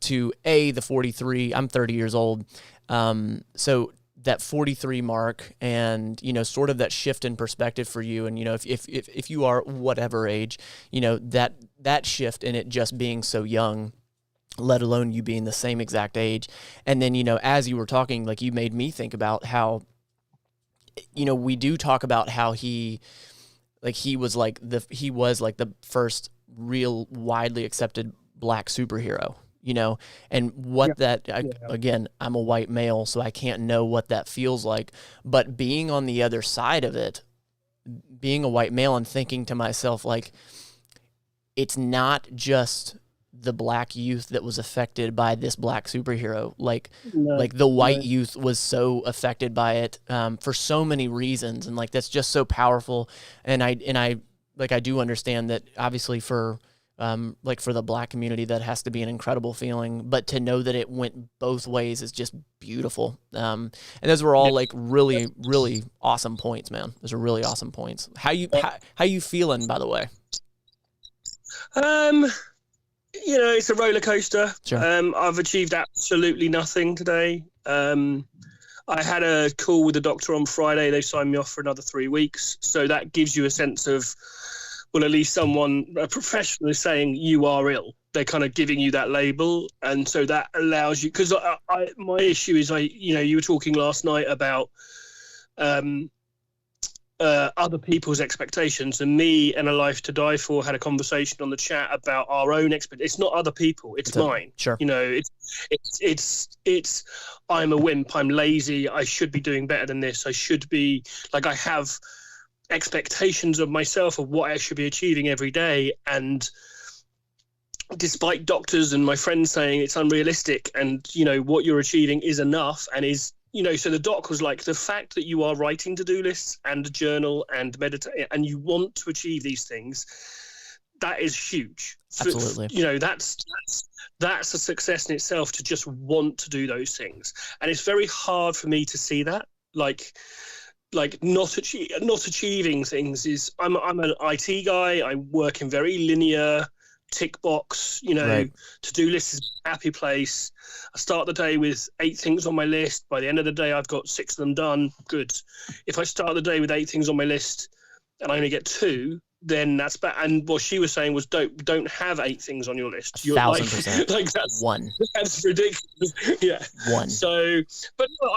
To the 43. I'm 30 years old. So that 43 mark, and sort of that shift in perspective for you, and if you are whatever age, that shift in it just being so young, let alone you being the same exact age. And then as you were talking, like, you made me think about how we do talk about how he was like the first real widely accepted Black superhero, and what again, I'm a white male, so I can't know what that feels like, but being on the other side of it, being a white male, and thinking to myself, like, it's not just the Black youth that was affected by this Black superhero. Like the white youth was so affected by it, for so many reasons. And like, that's just so powerful. And I do understand that obviously for the Black community, that has to be an incredible feeling, but to know that it went both ways is just beautiful. And those were all like really, really awesome points, man. Those are really awesome points. How you feeling, by the way? It's a roller coaster. Sure. I've achieved absolutely nothing today. I had a call with the doctor on Friday. They signed me off for another 3 weeks. So that gives you a sense of, well, at least a professional is saying you are ill. They're kind of giving you that label. And so that allows you, because my issue is, you were talking last night about other people's expectations, and me and A Life to Die For had a conversation on the chat about our own expectations. It's not other people, it's mine. Sure. It's I'm a wimp, I'm lazy, I should be doing better than this, I should be, like, I have expectations of myself of what I should be achieving every day, and despite doctors and my friends saying it's unrealistic and what you're achieving is enough and is so the doc was like, the fact that you are writing to-do lists and journal and meditate and you want to achieve these things, that is huge. Absolutely. That's a success in itself, to just want to do those things. And it's very hard for me to see that, like not achieving things is, I'm an IT guy. I work in very linear tick box, Right. to-do list is a happy place. I start the day with 8 things on my list. By the end of the day, I've got 6 of them done. Good. If I start the day with 8 things on my list and I only get 2, then that's bad. And what she was saying was, don't have 8 things on your list. 1,000%. Like that's One. That's ridiculous. Yeah. One. So, but no,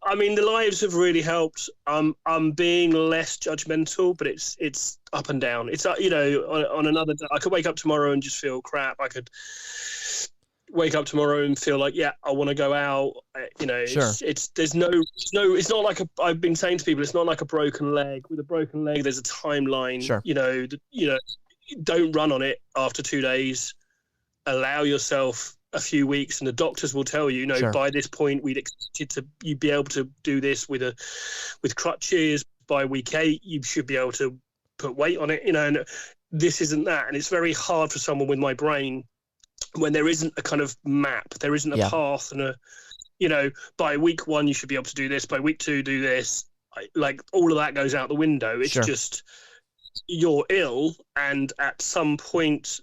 I mean, the lives have really helped. I'm being less judgmental, but it's up and down. It's on another day, I could wake up tomorrow and just feel crap. I could wake up tomorrow and feel like, I want to go out. Sure. It's not like I've been saying to people, it's not like a broken leg. With a broken leg, there's a timeline. Sure. Don't run on it after 2 days. Allow yourself a few weeks, and the doctors will tell you, Sure. by this point we'd expect you'd be able to do this with crutches. By week 8, you should be able to put weight on it. And this isn't that, and it's very hard for someone with my brain when there isn't a kind of map, there isn't a path, and by week 1 you should be able to do this, by week 2 do this. Like, all of that goes out the window. It's Sure. just, you're ill, and at some point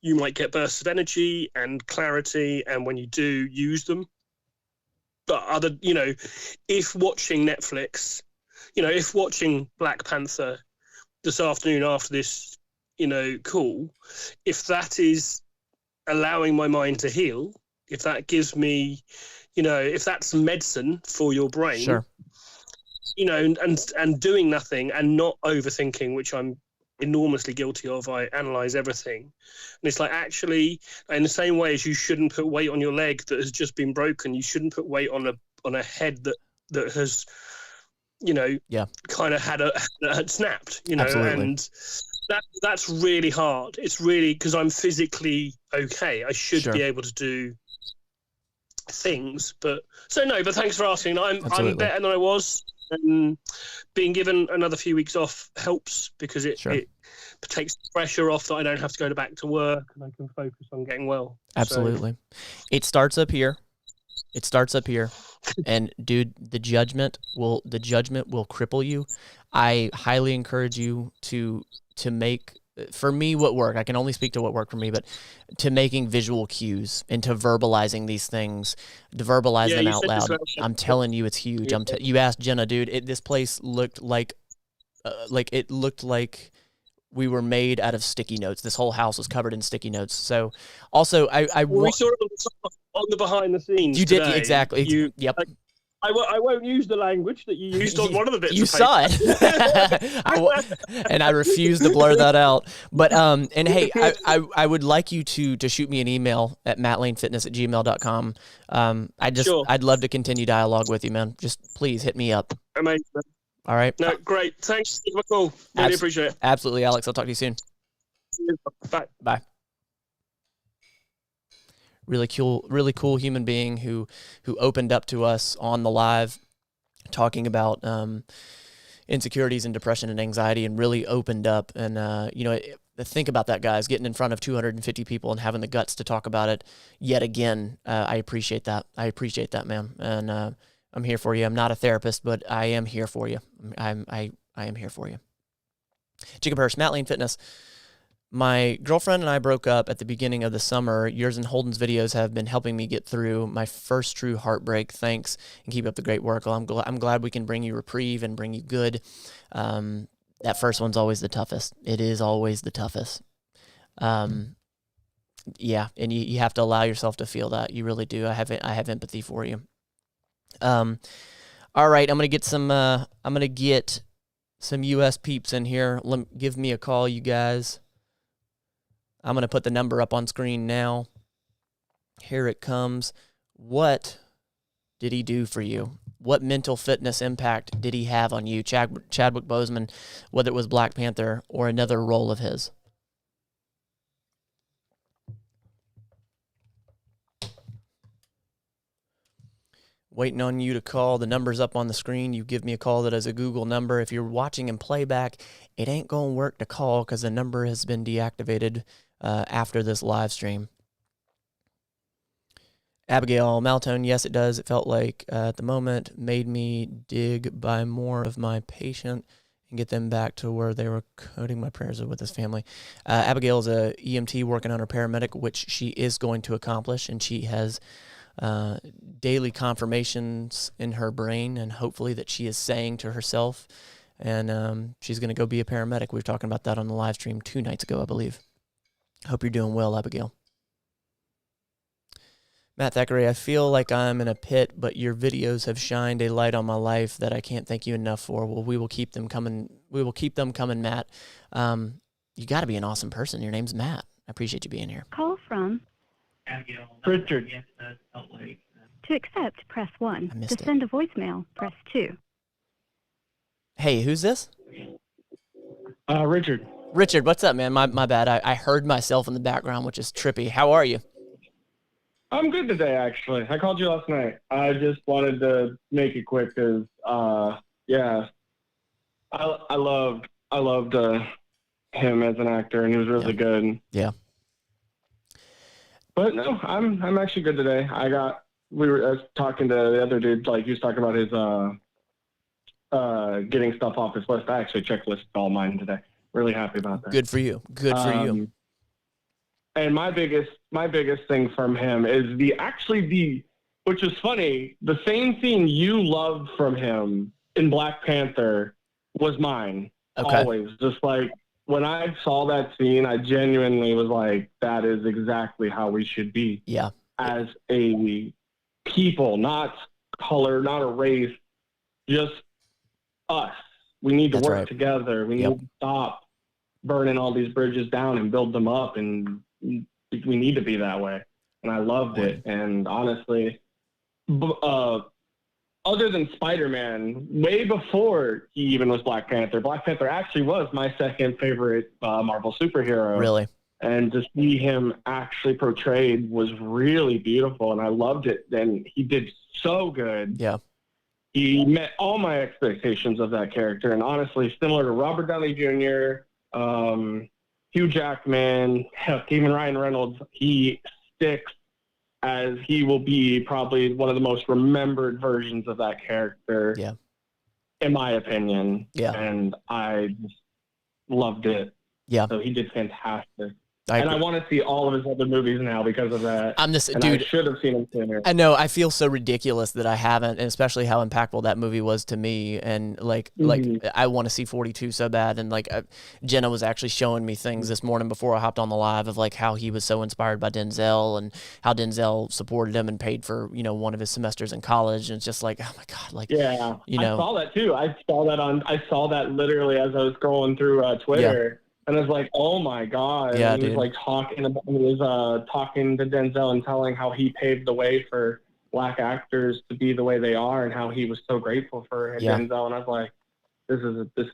you might get bursts of energy and clarity, and when you do, use them. But if watching Netflix, if watching Black Panther this afternoon after this, call, if that is allowing my mind to heal, if that gives me, if that's medicine for your brain, Sure. And doing nothing and not overthinking, which I'm enormously guilty of. I analyze everything, and it's like, actually, in the same way as you shouldn't put weight on your leg that has just been broken, you shouldn't put weight on a head that has kind of had snapped, Absolutely. And that's really hard. It's really, because I'm physically okay, I should Sure. be able to do things, but thanks for asking. I'm Absolutely. better than I was. being given another few weeks off helps because it takes the pressure off that I don't have to go back to work and I can focus on getting well. Absolutely. So, it starts up here. And dude, the judgment will cripple you. I highly encourage you to make, for me, what worked. I can only speak to what worked for me, but to making visual cues and to verbalizing these things, to verbalize them out loud. I'm telling you, it's huge. Yeah. You asked Jenna, dude. This place looked like we were made out of sticky notes. This whole house was covered in sticky notes. So, also, we saw it on the behind the scenes. You today. did exactly. Yep. I won't use the language that you used on one of the bits. You saw it, and I refuse to blur that out. But and hey, I would like you to shoot me an email at mattlanefitness@gmail.com. I'd love to continue dialogue with you, man. Just please hit me up. Amazing. All right. No, great. Thanks for the call. Really appreciate it. Absolutely, Alex. I'll talk to you soon. Bye. Bye. Really cool human being who opened up to us on the live, talking about insecurities and depression and anxiety, and really opened up. And think about that, guys, getting in front of 250 people and having the guts to talk about it yet again. I appreciate that. I appreciate that, man. And I'm here for you. I'm not a therapist, but I am here for you. I am here for you. Jacob Hirsch, Matt Lane Fitness. My girlfriend and I broke up at the beginning of the summer. Yours and Holden's videos have been helping me get through my first true heartbreak. Thanks, and keep up the great work. Well, I'm glad we can bring you reprieve and bring you good. That first one's always the toughest. It is always the toughest. Yeah, and you have to allow yourself to feel that. You really do. I have empathy for you. All right, I'm gonna get some US peeps in here. Give me a call, you guys. I'm going to put the number up on screen now. Here it comes. What did he do for you? What mental fitness impact did he have on you? Chadwick Boseman, whether it was Black Panther or another role of his. Waiting on you to call. The number's up on the screen. You give me a call. That is a Google number. If you're watching in playback, it ain't going to work to call because the number has been deactivated after this live stream. Abigail Maltone, yes, it does. It felt like at the moment made me dig by more of my patient and get them back to where they were coding my prayers with his family. Abigail is a EMT working on her paramedic, which she is going to accomplish, and she has daily confirmations in her brain, and hopefully that she is saying to herself, and she's going to go be a paramedic. We were talking about that on the live stream 2 nights ago, I believe. Hope you're doing well, Abigail. Matt Thackeray, I feel like I'm in a pit, but your videos have shined a light on my life that I can't thank you enough for. Well, we will keep them coming. We will keep them coming, Matt. You got to be an awesome person. Your name's Matt. I appreciate you being here. Call from Richard. To accept, press 1. I missed To send a voicemail, press 2. Hey, who's this? Richard. Richard, what's up, man? My bad. I heard myself in the background, which is trippy. How are you? I'm good today, actually. I called you last night. I just wanted to make it quick because, I loved him as an actor, and he was really good. Yeah. But no, I'm actually good today. I was talking to the other dude, like he was talking about his getting stuff off his list. I actually checklisted all mine today. Really happy about that. Good for you. Good for you. And my biggest thing from him is which is funny, the same scene you loved from him in Black Panther was mine. Okay. Always. Just like when I saw that scene, I genuinely was like, that is exactly how we should be. Yeah. As a people, not color, not a race, just us. We need to work together. We need to stop burning all these bridges down and build them up, and we need to be that way. And I loved it. And honestly, other than Spider-Man, way before he even was Black Panther actually was my second favorite Marvel superhero. Really? And to see him actually portrayed was really beautiful, and I loved it. And he did so good. Yeah. he met all my expectations of that character. And honestly, similar to Robert Downey Jr., Hugh Jackman, even Ryan Reynolds, he sticks as he will be probably one of the most remembered versions of that character. Yeah. In my opinion. Yeah. And I just loved it. Yeah. So he did fantastic. I want to see all of his other movies now because of that. Dude, I should have seen him sooner. I know. I feel so ridiculous that I haven't, and especially how impactful that movie was to me. And like I want to see 42 so bad. And like Jenna was actually showing me things this morning before I hopped on the live of like how he was so inspired by Denzel and how Denzel supported him and paid for, you know, one of his semesters in college. And it's just like, oh my God, like, yeah, you know, I saw that too. I saw that literally as I was scrolling through Twitter. Yeah. And I was like, "Oh my God!" Yeah, and he was like talking to Denzel and telling how he paved the way for Black actors to be the way they are, and how he was so grateful for Denzel. And I was like, "This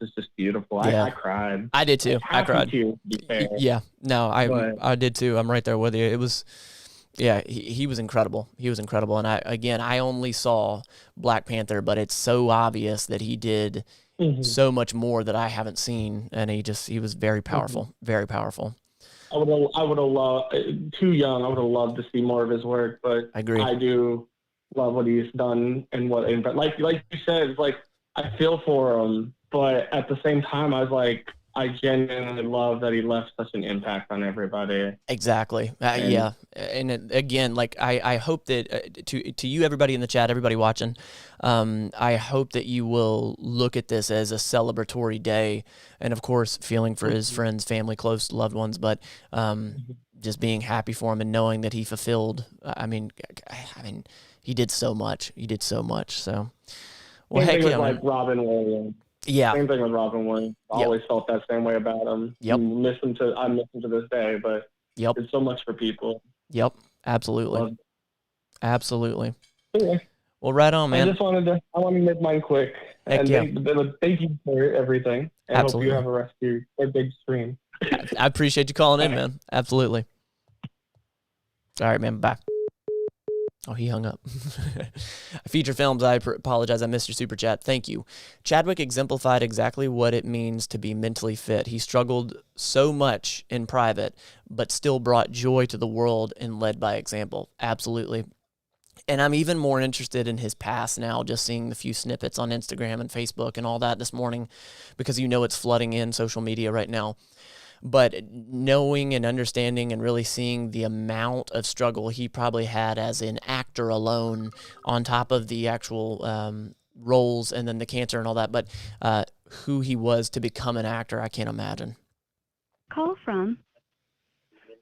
is just beautiful." Yeah. I cried. I did too. I cried. To be fair. Yeah, no, I did too. I'm right there with you. It was, yeah, he was incredible. He was incredible. And I only saw Black Panther, but it's so obvious that he did. So much more that I haven't seen, and he was very powerful, very powerful. I would have loved, too young, I would have loved to see more of his work, but I agree. I do love what he's done but like you said, it's like I feel for him, but at the same time, I was like, I genuinely love that he left such an impact on everybody. Exactly. Yeah. And again, like I hope that to you, everybody in the chat, everybody watching, I hope that you will look at this as a celebratory day, and of course, feeling for his friends, family, close loved ones, but just being happy for him and knowing that he fulfilled. I mean, he did so much. He did so much. So, well, heck yeah, like Robin Williams. Yeah. Same thing with Robin Williams. I always felt that same way about him. Yep. I miss him to this day, but it's so much for people. Yep. Absolutely. Absolutely. Okay. Well, right on, man. I want to make mine quick. Heck and yeah. Thank you for everything. And Absolutely. I hope you have a rest of your big stream. I appreciate you calling in, man. Absolutely. All right, man. Bye. Oh, he hung up. Feature Films, I apologize. I missed your super chat. Thank you. Chadwick exemplified exactly what it means to be mentally fit. He struggled so much in private, but still brought joy to the world and led by example. Absolutely. And I'm even more interested in his past now, just seeing the few snippets on Instagram and Facebook and all that this morning, because you know it's flooding in social media right now. But knowing and understanding and really seeing the amount of struggle he probably had as an actor alone, on top of the actual roles and then the cancer and all that, but who he was to become an actor, I can't imagine. Call from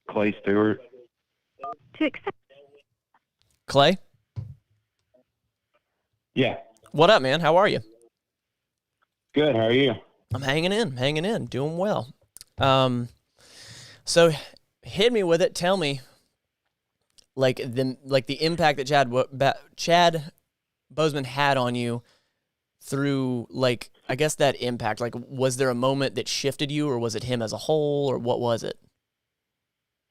Clay Stewart. To accept. Clay? Yeah. What up, man? How are you? Good. How are you? I'm hanging in, doing well. So hit me with it. Tell me, like the impact that Chad Boseman had on you through, like, I guess that impact. Like, was there a moment that shifted you, or was it him as a whole, or what was it?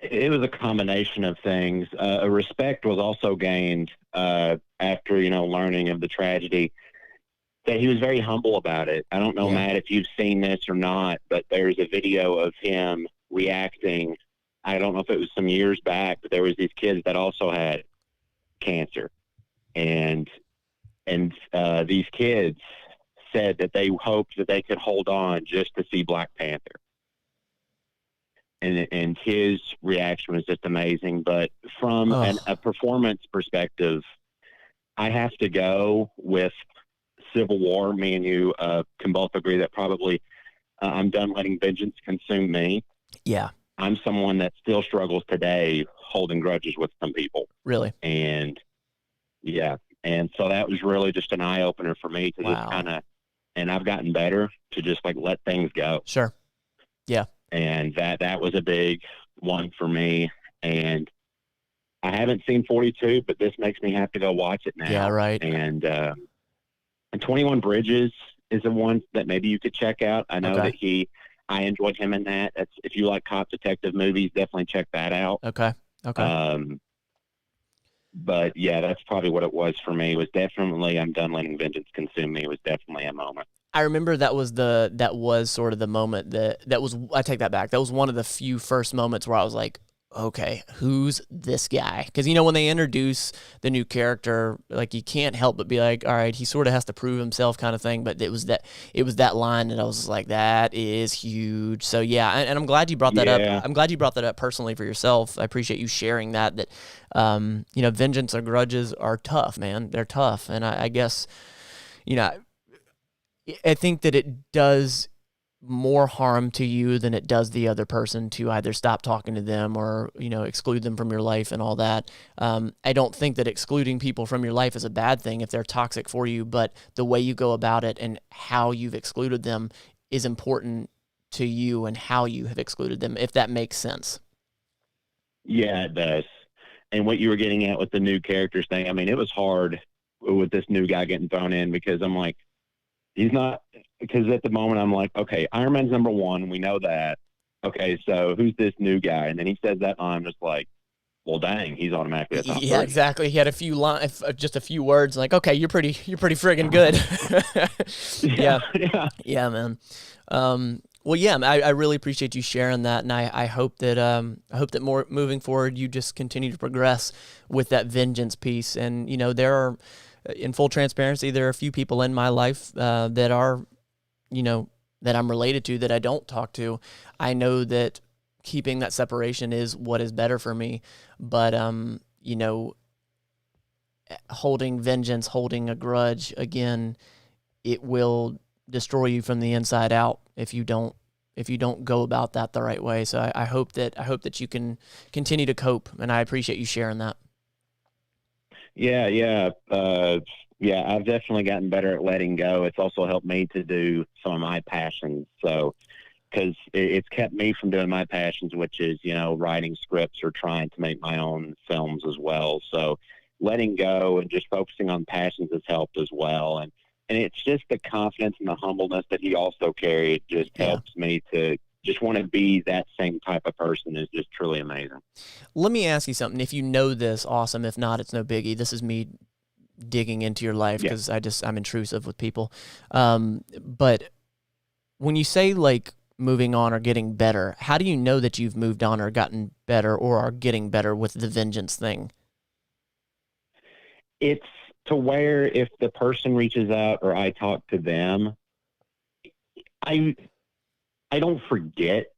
It was a combination of things. A respect was also gained after, learning of the tragedy. That he was very humble about it. I don't know, Yeah. Matt, if you've seen this or not, but there's a video of him reacting. I don't know if it was some years back, but there was these kids that also had cancer. And these kids said that they hoped that they could hold on just to see Black Panther. And his reaction was just amazing. But from a performance perspective, I have to go with Civil War. Me and you can both agree that probably I'm done letting vengeance consume me. Yeah. I'm someone that still struggles today holding grudges with some people. Really? And yeah. And so that was really just an eye opener for me to just kind of, and I've gotten better to just like let things go. Sure. Yeah. And that was a big one for me. And I haven't seen 42, but this makes me have to go watch it now. Yeah, right. And 21 Bridges is the one that maybe you could check out. I know that I enjoyed him in that. That's, if you like cop detective movies, definitely check that out. Okay. But yeah, that's probably what it was for me. It was definitely, I'm done letting vengeance consume me. It was definitely a moment. I remember that was sort of the moment I take that back. That was one of the few first moments where I was like, okay, who's this guy? Because, when they introduce the new character, like, you can't help but be like, all right, he sort of has to prove himself kind of thing. But it was that line, and I was like, that is huge. So yeah, and I'm glad you brought that up. I'm glad you brought that up personally for yourself. I appreciate you sharing that vengeance or grudges are tough, man. They're tough. And I guess, I think that it does more harm to you than it does the other person to either stop talking to them or, exclude them from your life and all that. I don't think that excluding people from your life is a bad thing if they're toxic for you, but the way you go about it and how you've excluded them is important to you and how you have excluded them, if that makes sense. Yeah, it does. And what you were getting at with the new characters thing, I mean, it was hard with this new guy getting thrown in because I'm like, he's not, because at the moment I'm like, okay, Iron Man's number one. We know that. Okay, so who's this new guy? And then he says that, and I'm just like, well, dang, he's automatically a top 30. Exactly. He had a few just a few words, like, okay, you're pretty friggin' good. Yeah, man. Well, yeah, I really appreciate you sharing that, and I hope that more moving forward, you just continue to progress with that vengeance piece. And there are, in full transparency, there are a few people in my life that are, that I'm related to that I don't talk to. I know that keeping that separation is what is better for me, but holding vengeance, holding a grudge, again, it will destroy you from the inside out if you don't go about that the right way. So I hope that you can continue to cope, and I appreciate you sharing that. Yeah. I've definitely gotten better at letting go. It's also helped me to do some of my passions. So, because it's kept me from doing my passions, which is, writing scripts or trying to make my own films as well. So letting go and just focusing on passions has helped as well. And it's just the confidence and the humbleness that he also carried just helps me to just want to be that same type of person is just truly amazing. Let me ask you something. If you know this, awesome. If not, it's no biggie. This is me digging into your life because I'm intrusive with people. But when you say like moving on or getting better, how do you know that you've moved on or gotten better or are getting better with the vengeance thing? It's to where if the person reaches out or I talk to them, I don't forget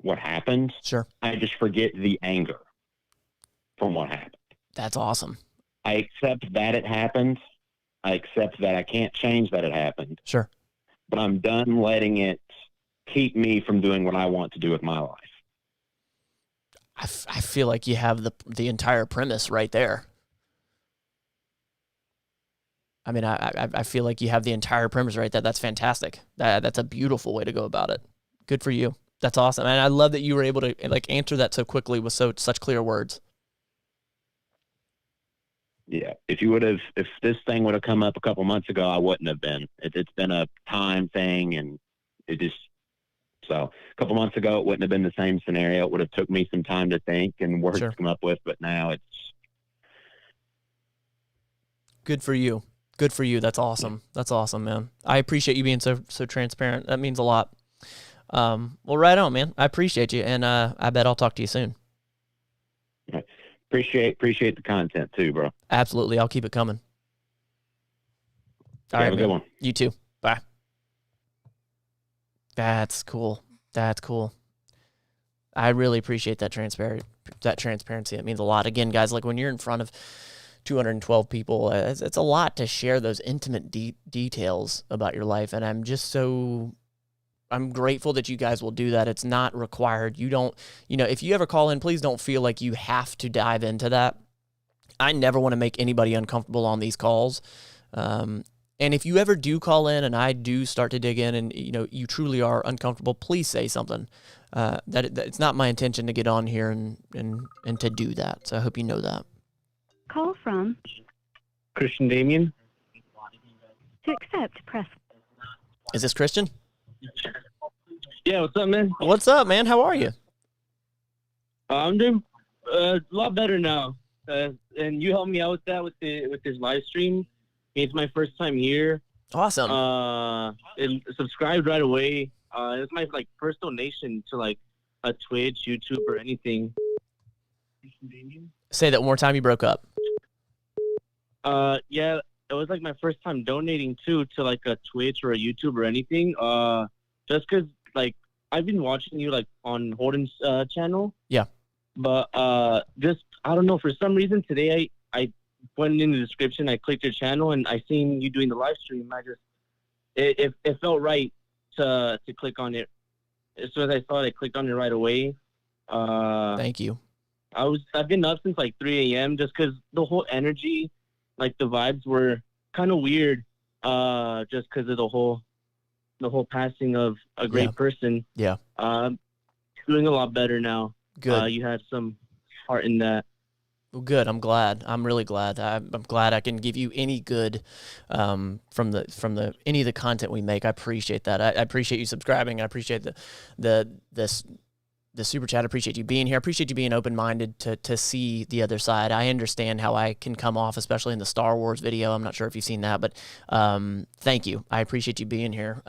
what happened. Sure. I just forget the anger from what happened. That's awesome. I accept that it happened. I accept that I can't change that it happened. Sure. But I'm done letting it keep me from doing what I want to do with my life. I feel like you have the entire premise right there. I mean, I feel like you have the entire premise right there. That's fantastic. That's a beautiful way to go about it. Good for you. That's awesome. And I love that you were able to answer that so quickly with such clear words. Yeah. If this thing would have come up a couple months ago, I wouldn't have been. It's been a time thing, and so a couple months ago, it wouldn't have been the same scenario. It would have took me some time to think and work to come up with, but now it's good for you. Good for you. That's awesome. That's awesome, man. I appreciate you being so transparent. That means a lot. Well, right on, man. I appreciate you, and I bet I'll talk to you soon. Right. Appreciate the content too, bro. Absolutely. I'll keep it coming. All right, have a good one. You too. Bye. That's cool. That's cool. I really appreciate that transparency. It means a lot. Again, guys, like when you're in front of 212 people, it's a lot to share those intimate details about your life. And I'm grateful that you guys will do that. It's not required. You don't, if you ever call in, please don't feel like you have to dive into that. I never want to make anybody uncomfortable on these calls. And if you ever do call in and I do start to dig in and, you truly are uncomfortable, please say something. That it's not my intention to get on here and to do that. So I hope you know that. Call from Christian Damien. To accept, press. Is this Christian? Yeah, what's up, man? What's up, man? How are you? I'm doing a lot better now. and you helped me out with that with this live stream. It's my first time here. Awesome. And subscribed right away. It's my like first donation to like a Twitch, YouTube, or anything. Say that one more time. You broke up. Yeah, it was like my first time donating to like a Twitch or a YouTube or anything. Just because like I've been watching you like on Holden's channel. Yeah. But just I don't know, for some reason today I went in the description, I clicked your channel, and I seen you doing the live stream. It felt right to click on it. As soon as I saw it, I clicked on it right away. Thank you. I've been up since like 3 a.m. just because the whole energy, like the vibes were kind of weird. Just because of the whole passing of a great person. Yeah. Doing a lot better now. Good. You had some part in that. Well, good. I'm glad. I'm really glad. I'm glad I can give you any good from the any of the content we make. I appreciate that. I appreciate you subscribing. I appreciate the super chat. I appreciate you being here. I appreciate you being open-minded to see the other side. I understand how I can come off, especially in the Star Wars video. I'm not sure if you've seen that, but thank you. I appreciate you being here.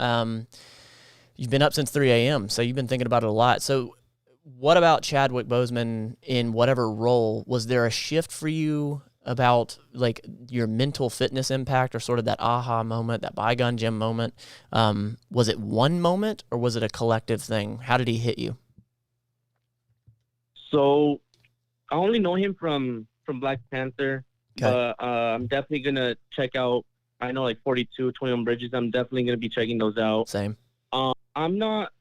You've been up since 3 a.m., so you've been thinking about it a lot. So what about Chadwick Boseman in whatever role? Was there a shift for you about like your mental fitness impact, or sort of that aha moment, that Bygone Jim moment? Was it one moment, or was it a collective thing? How did he hit you? So I only know him from Black Panther, but I'm definitely gonna check out. I know like 42, 21 Bridges. I'm definitely gonna be checking those out. Same. I'm not.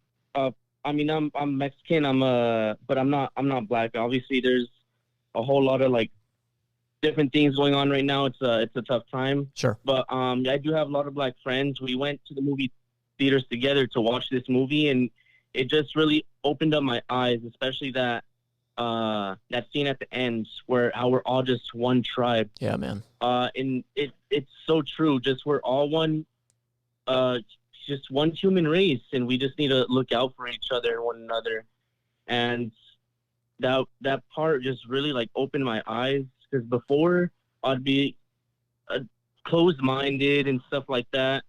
I mean, I'm Mexican. But I'm not black. Obviously, there's a whole lot of like different things going on right now. It's a tough time. Sure. But I do have a lot of black friends. We went to the movie theaters together to watch this movie, and it just really opened up my eyes, especially that scene at the end where how we're all just one tribe. Yeah, man. And it's so true. Just we're all one. Just one human race, and we just need to look out for each other and one another. And that part just really like opened my eyes, because before I'd be closed-minded and stuff like that.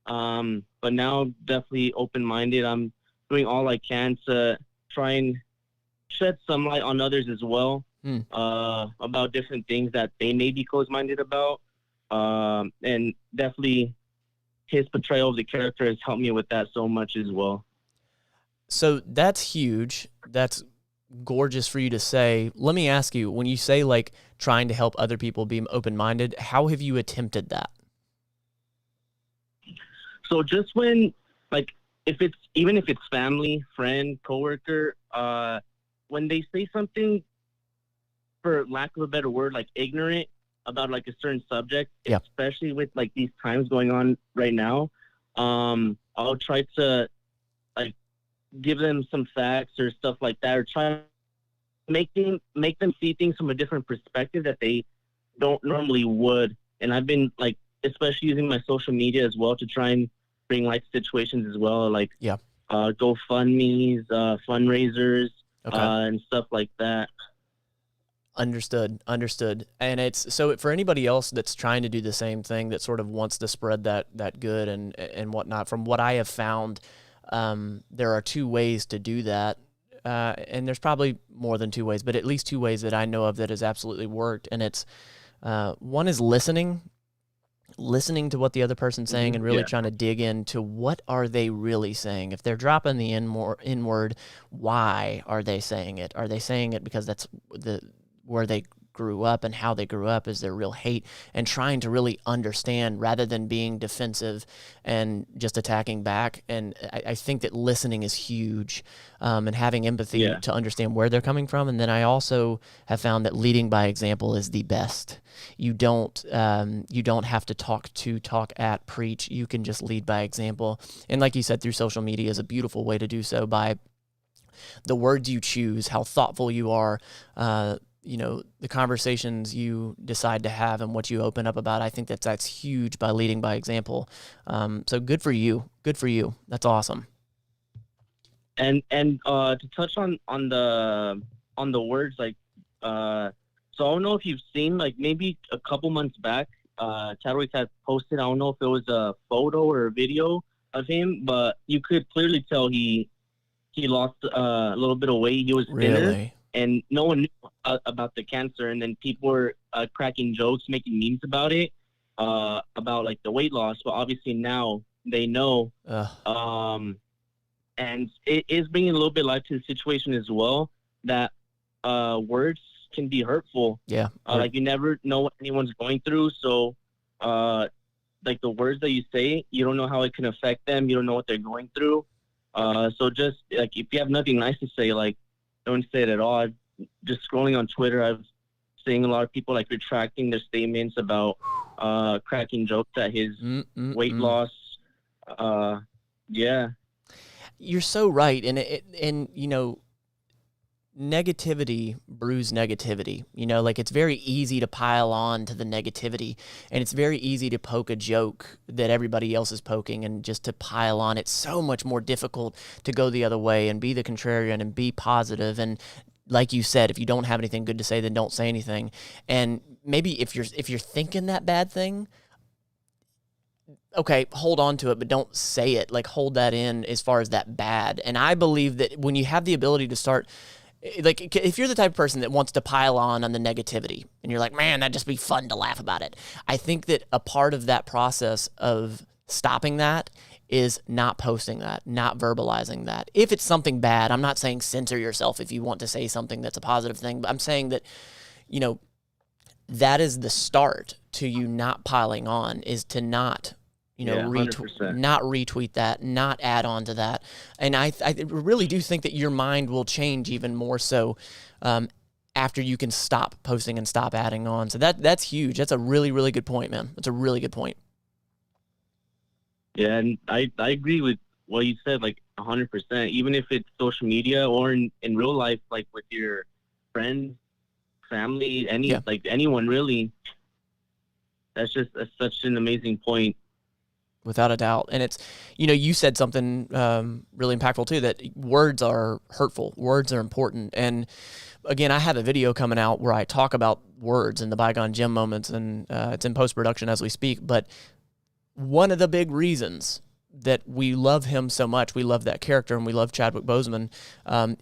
But now I'm definitely open-minded. I'm doing all I can to try and shed some light on others as well, about different things that they may be closed-minded about. And definitely his portrayal of the character has helped me with that so much as well. So that's huge. That's gorgeous for you to say. Let me ask you, when you say like trying to help other people be open-minded, how have you attempted that? So just when, like, if it's family, friend, coworker, when they say something, for lack of a better word, like ignorant about like a certain subject, especially with like these times going on right now, I'll try to like give them some facts or stuff like that, or try to make them see things from a different perspective that they don't normally would. And I've been like, especially using my social media as well to try and bring light situations as well, like GoFundMe's, fundraisers, and stuff like that. Understood. And it's so for anybody else that's trying to do the same thing, that sort of wants to spread that good and whatnot, from what I have found, there are two ways to do that. And there's probably more than two ways, but at least two ways that I know of that has absolutely worked. And it's, one is listening to what the other person's saying, and really trying to dig into what are they really saying. If they're dropping the N-word, why are they saying it? Are they saying it because that's where they grew up and how they grew up? Is there real hate? And trying to really understand rather than being defensive and just attacking back. And I think that listening is huge, and having empathy to understand where they're coming from. And then I also have found that leading by example is the best. You don't have to talk at, preach. You can just lead by example. And like you said, through social media is a beautiful way to do so, by the words you choose, how thoughtful you are, the conversations you decide to have and what you open up about. I think that's huge, by leading by example. So good for you. That's awesome. And to touch on the words, like, So I don't know if you've seen, like, maybe a couple months back, Chadwick had posted, I don't know if it was a photo or a video of him, but you could clearly tell he lost a little bit of weight. He was thinner, Really? and no one knew about the cancer. And then people were cracking jokes, making memes about it, about like the weight loss. But obviously now they know. And it is bringing a little bit of life to the situation as well, that words can be hurtful. Yeah. Like, you never know what anyone's going through. So, like, the words that you say, you don't know how it can affect them. You don't know what they're going through. So just, like, if you have nothing nice to say, like, don't say it at all. Just scrolling on Twitter, I've seen a lot of people, like, retracting their statements about cracking jokes at his weight loss. Yeah. You're so right. And you know, negativity brews negativity. You know, like, it's very easy to pile on to the negativity, and it's very easy to poke a joke that everybody else is poking and just to pile on. It's so much more difficult to go the other way and be the contrarian and be positive. And like you said, if you don't have anything good to say, then don't say anything. And maybe if you're thinking that bad thing, okay, hold on to it, but don't say it. Like, hold that in as far as that bad. And I believe that when you have the ability to start, like, if you're the type of person that wants to pile on the negativity and you're like, man, that'd just be fun to laugh about it. I think that a part of that process of stopping that is not posting that, not verbalizing that. If it's something bad, I'm not saying censor yourself if you want to say something that's a positive thing, but I'm saying that, you know, that is the start to you not piling on, is to not, you know, not retweet that, not add on to that. And I really do think that your mind will change even more so after you can stop posting and stop adding on. So that's huge. That's a really, really good point, man. That's a really good point. Yeah, and I agree with what you said, like, 100%. Even if it's social media or in real life, like with your friends, family, like anyone really. That's such an amazing point. Without a doubt. And it's, you know, you said something really impactful too, that words are hurtful. Words are important. And again, I have a video coming out where I talk about words and the bygone gym moments, and it's in post-production as we speak. But one of the big reasons that we love him so much, we love that character, and we love Chadwick Boseman,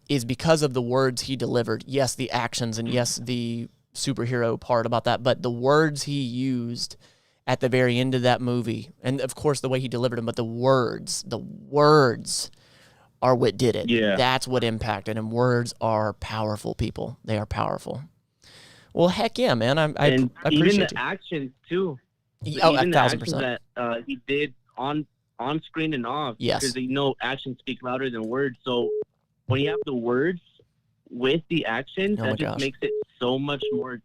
is because of the words he delivered. Yes, the actions, and yes, the superhero part about that, but the words he used at the very end of that movie, and of course the way he delivered them, but the words are what did it. Yeah. That's what impacted, and words are powerful, people. They are powerful. Well, heck yeah, man. I appreciate even the you. actions too. Oh, even the actions 1,000%. that he did on screen and off. Yes. Because, you know, actions speak louder than words. So when you have the words with the actions, that just makes it so much more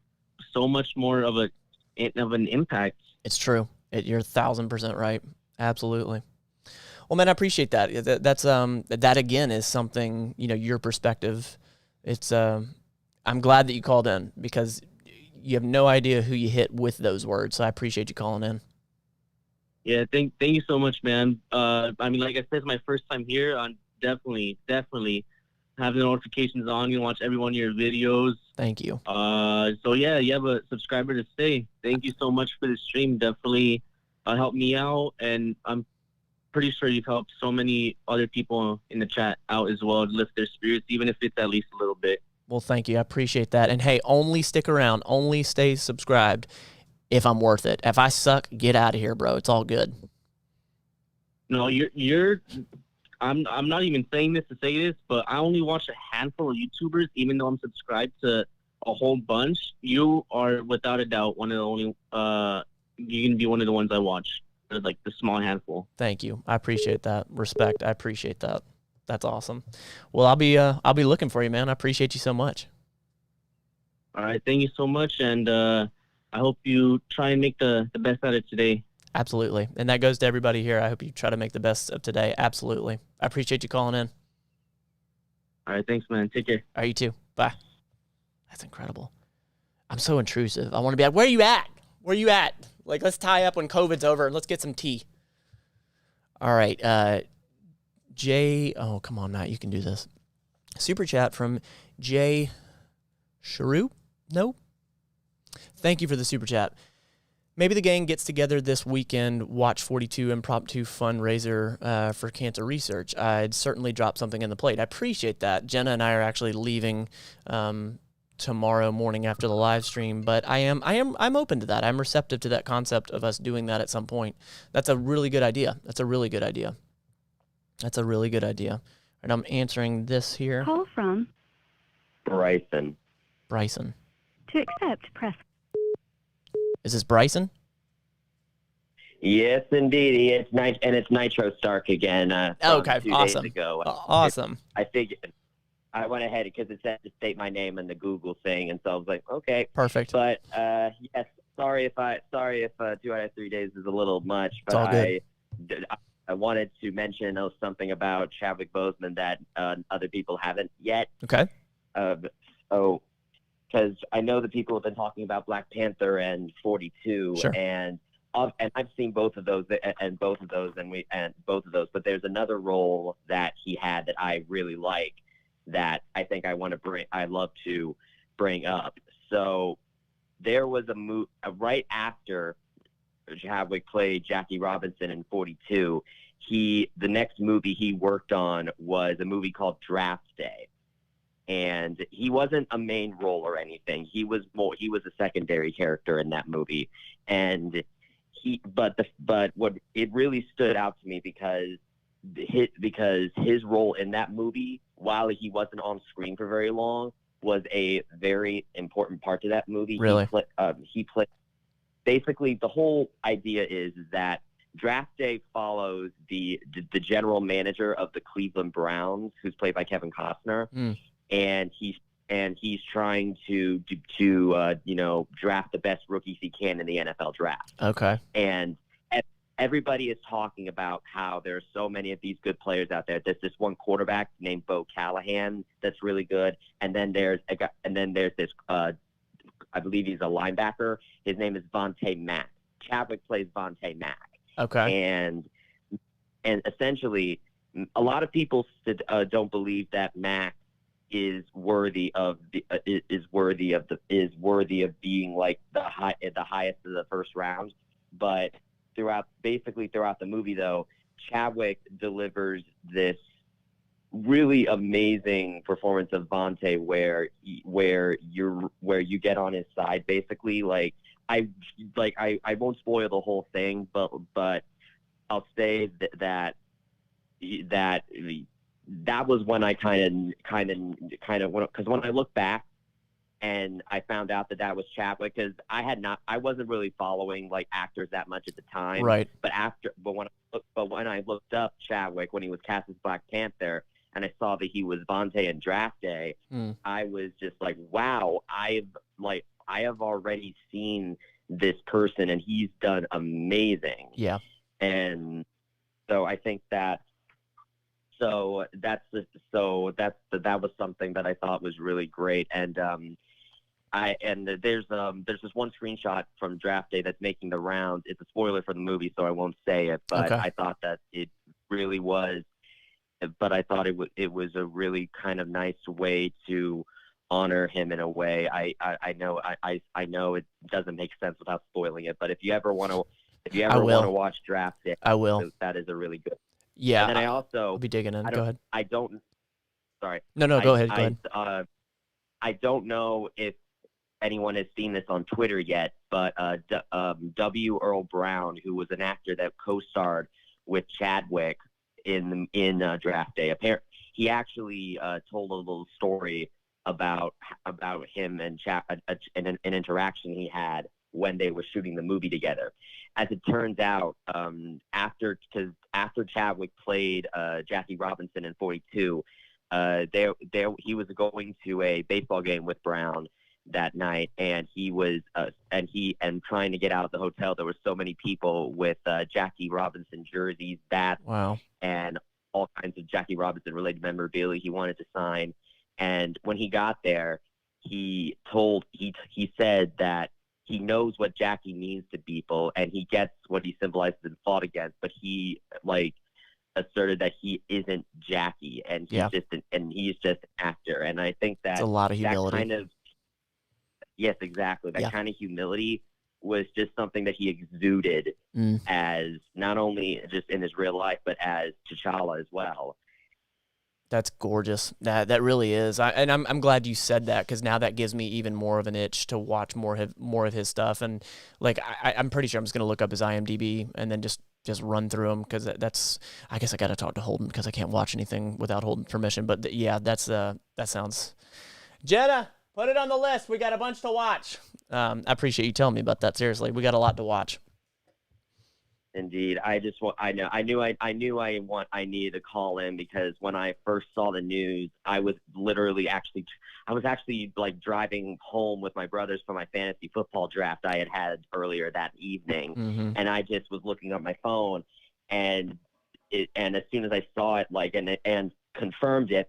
of an impact. It's true. You're 1,000% right. Absolutely. Well, man, I appreciate that. That's that again is something, you know, your perspective. It's I'm glad that you called in, because you have no idea who you hit with those words. So I appreciate you calling in. Yeah, thank you so much, man. I mean, like I said, it's my first time here. I'm definitely have the notifications on. You watch every one of your videos. Thank you. So yeah, you have a subscriber to stay. Thank you so much for the stream. Definitely helped me out, and I'm pretty sure you've helped so many other people in the chat out as well to lift their spirits, even if it's at least a little bit. Well, thank you. I appreciate that. And hey, only stick around. Only stay subscribed if I'm worth it. If I suck, get out of here, bro. It's all good. No, you're. I'm not even saying this to say this, but I only watch a handful of YouTubers, even though I'm subscribed to a whole bunch. You are without a doubt one of the only. You can be one of the ones I watch. Like the small handful. Thank you. I appreciate that. Respect. I appreciate that. That's awesome. Well, I'll be looking for you, man. I appreciate you so much. All right. Thank you so much. And I hope you try and make the best out of today. Absolutely. And that goes to everybody here. I hope you try to make the best of today. Absolutely. I appreciate you calling in. All right. Thanks, man. Take care. All right, you too. Bye. That's incredible. I'm so intrusive. I want to be like, where are you at? Where are you at? Like, let's tie up when COVID's over and let's get some tea. All right. Jay, oh, come on, Matt. You can do this. Super chat from Jay Sharu? No? Thank you for the super chat. Maybe the gang gets together this weekend, watch 42 impromptu fundraiser for cancer research. I'd certainly drop something in the plate. I appreciate that. Jenna and I are actually leaving tomorrow morning after the live stream, but I'm open to that. I'm receptive to that concept of us doing that at some point. That's a really good idea. And I'm answering this here. Call from Bryson. to accept, press. Is this Bryson? Yes, indeed. It's Nitro Stark again. Okay, 2 awesome. days ago. Awesome. I figured I went ahead because it said to state my name in the Google thing, and so I was like, okay, perfect. But yes, sorry if 2 out of 3 days is a little much, but all good. I wanted to mention something about Chadwick Boseman that other people haven't yet. Okay. Because I know that people have been talking about Black Panther and 42, sure. and I've seen both of those, but there's another role that he had that I really like that I think I love to bring up. So there was a movie right after Chadwick played Jackie Robinson in 42. The next movie he worked on was a movie called Draft Day. And he wasn't a main role or anything. He was a secondary character in that movie. And but what it really stood out to me because his role in that movie, while he wasn't on screen for very long, was a very important part to that movie. Really? He played basically the whole idea is that Draft Day follows the general manager of the Cleveland Browns, who's played by Kevin Costner. And he's trying to draft the best rookies he can in the NFL draft. Okay. And everybody is talking about how there's so many of these good players out there. There's this one quarterback named Bo Callahan that's really good, and then there's this I believe he's a linebacker. His name is Vontae Mack. Chadwick plays Vontae Mack. Okay. And essentially, a lot of people don't believe that Mack is worthy of being like the highest of the first round. But throughout the movie, though, Chadwick delivers this really amazing performance of Vontae where you get on his side. Basically, I won't spoil the whole thing, but I'll say that was when I kind of because when I look back and I found out that was Chadwick, because I wasn't really following actors that much at the time, right? But when I looked up Chadwick when he was cast as Black Panther and I saw that he was Vontae in Draft Day, I was just like, wow, I have already seen this person and he's done amazing. Yeah. And so I think that. So that was something that I thought was really great, and there's this one screenshot from Draft Day that's making the rounds. It's a spoiler for the movie, so I won't say it. But okay. I thought that it really was. But I thought it was a really kind of nice way to honor him in a way. I know it doesn't make sense without spoiling it, but if you ever want to watch Draft Day, I will. That is a really good. Yeah, and then I'll be digging in. Go ahead. Sorry. No, go ahead. Go ahead. I don't know if anyone has seen this on Twitter yet, but W. Earl Brown, who was an actor that co-starred with Chadwick in Draft Day, apparently he actually told a little story about him and an interaction he had when they were shooting the movie together. As it turns out, after Chadwick played Jackie Robinson in 42, he was going to a baseball game with Brown that night, and he was trying to get out of the hotel. There were so many people with Jackie Robinson jerseys, bats, wow, and all kinds of Jackie Robinson related memorabilia he wanted to sign. And when he got there, he said that he knows what Jackie means to people, and he gets what he symbolizes and fought against, but he asserted that he isn't Jackie, and he's just an actor. And I think that's a lot of humility. Yes, exactly. That kind of humility was just something that he exuded as not only just in his real life, but as T'Challa as well. That's gorgeous. That really is. I'm glad you said that, because now that gives me even more of an itch to watch more of his stuff. And like I'm pretty sure I'm just gonna look up his IMDb and then just run through them, because that's, I guess I got to talk to Holden because I can't watch anything without Holden's permission. But yeah, that sounds. Jenna, put it on the list. We got a bunch to watch. I appreciate you telling me about that. Seriously, we got a lot to watch. Indeed. I needed to call in, because when I first saw the news, I was actually like driving home with my brothers for my fantasy football draft I had earlier that evening. And I just was looking up my phone, and as soon as I saw it, like, and confirmed it,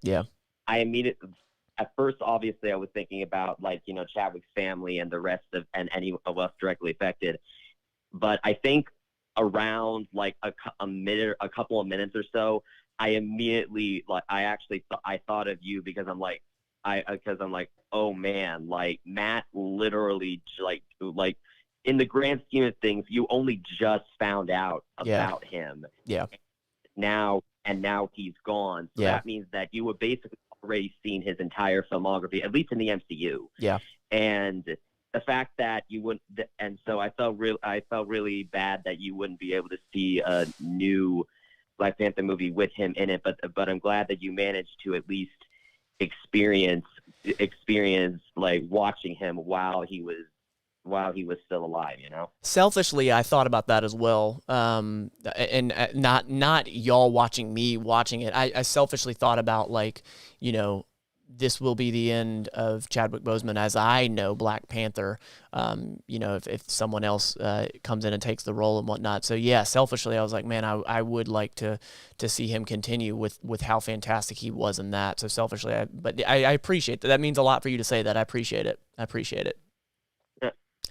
yeah, I immediately, at first, obviously I was thinking about, like, you know, Chadwick's family and the rest of, and any of us directly affected. But I think around like a couple of minutes or so, I immediately, like, I thought of you, because I'm like, oh man, like Matt literally, like in the grand scheme of things, you only just found out about him. Yeah. Now he's gone. So that means that you were basically already seen his entire filmography, at least in the MCU. Yeah. And the fact that you wouldn't, and so I felt really bad that you wouldn't be able to see a new Black Panther movie with him in it. But I'm glad that you managed to at least experience like watching him while he was still alive, you know? Selfishly, I thought about that as well. And not y'all watching me watching it. I selfishly thought about, like, you know, this will be the end of Chadwick Boseman as I know Black Panther, you know, if someone else comes in and takes the role and whatnot. So yeah, selfishly, I was like, man, I would like to see him continue with how fantastic he was in that. So selfishly, I appreciate that. That means a lot for you to say that. I appreciate it.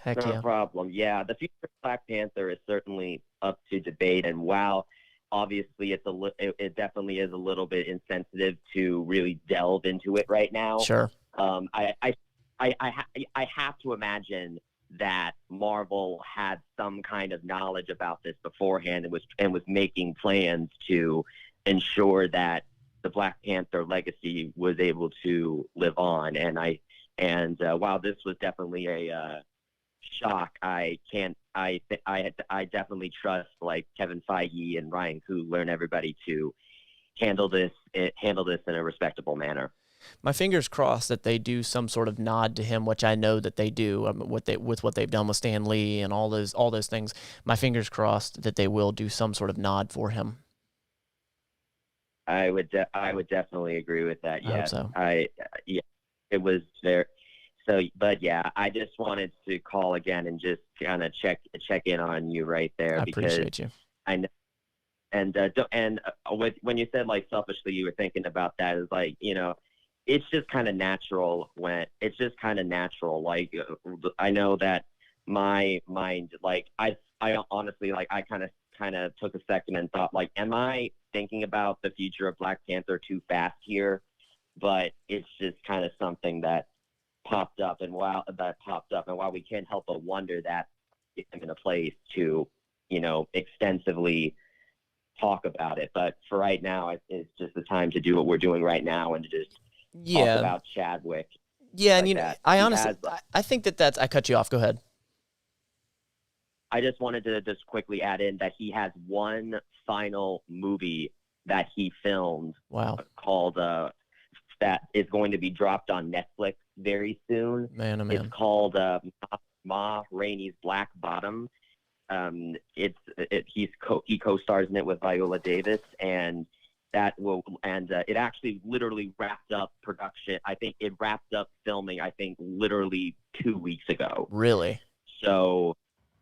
Heck no yeah. problem. Yeah, the future of Black Panther is certainly up to debate, and while obviously it definitely is a little bit insensitive to really delve into it right now. Sure. I have to imagine that Marvel had some kind of knowledge about this beforehand and was making plans to ensure that the Black Panther legacy was able to live on. And while this was definitely a shock, I definitely trust, like, Kevin Feige and Ryan Coogler and everybody to handle this in a respectable manner. My fingers crossed that they do some sort of nod to him, which I know that they do. With what they've done with Stan Lee and all those things. My fingers crossed that they will do some sort of nod for him. I would definitely agree with that. I hope so. It was there. So, but yeah, I just wanted to call again and just kind of check in on you right there. I appreciate you. I know. And when you said, like, selfishly you were thinking about that, is like, you know, it's just kind of natural Like, I know that my mind, like, I honestly, like, I kind of took a second and thought, like, am I thinking about the future of Black Panther too fast here? But it's just kind of something that popped up, and while we can't help but wonder that I'm in a place to, you know, extensively talk about it. But for right now, it's just the time to do what we're doing right now and to just talk about Chadwick. Yeah, and, you know, I honestly, I think that's, I cut you off. Go ahead. I just wanted to just quickly add in that he has one final movie that he filmed. Wow. Called that is going to be dropped on Netflix very soon. Man, oh man. It's called Ma Rainey's Black Bottom. He co-stars in it with Viola Davis, and it actually literally wrapped up production. I think it wrapped up filming, literally 2 weeks ago. Really? So,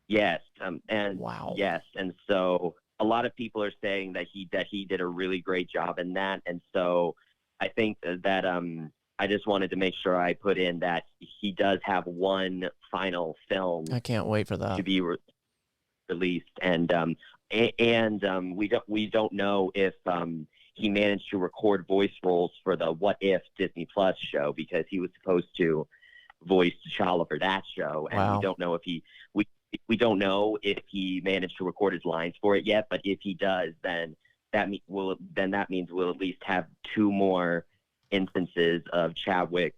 yes. And wow. Yes. And so a lot of people are saying that he did a really great job in that. And so I think that I just wanted to make sure I put in that he does have one final film. I can't wait for that to be released, and we don't know if he managed to record voice roles for the What If Disney Plus show, because he was supposed to voice T'Challa for that show, and Wow. we don't know if we don't know if he managed to record his lines for it yet. But if he does, then that means we'll at least have 2 more instances of Chadwick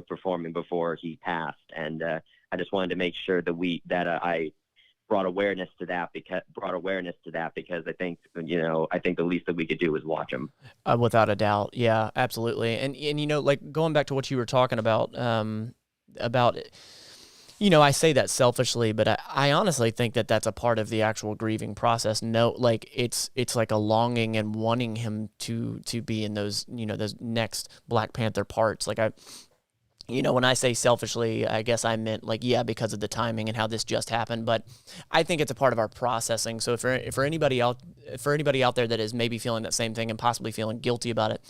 performing before he passed. And I just wanted to make sure that I brought awareness to that because I think the least that we could do is watch him. Without a doubt. Yeah, absolutely. And like going back to what you were talking about I say that selfishly, but I honestly think that that's a part of the actual grieving process. No, like it's like a longing and wanting him to be in those, those next Black Panther parts. Like when I say selfishly, I guess I meant because of the timing and how this just happened, but I think it's a part of our processing. So for anybody out there that is maybe feeling that same thing and possibly feeling guilty about it,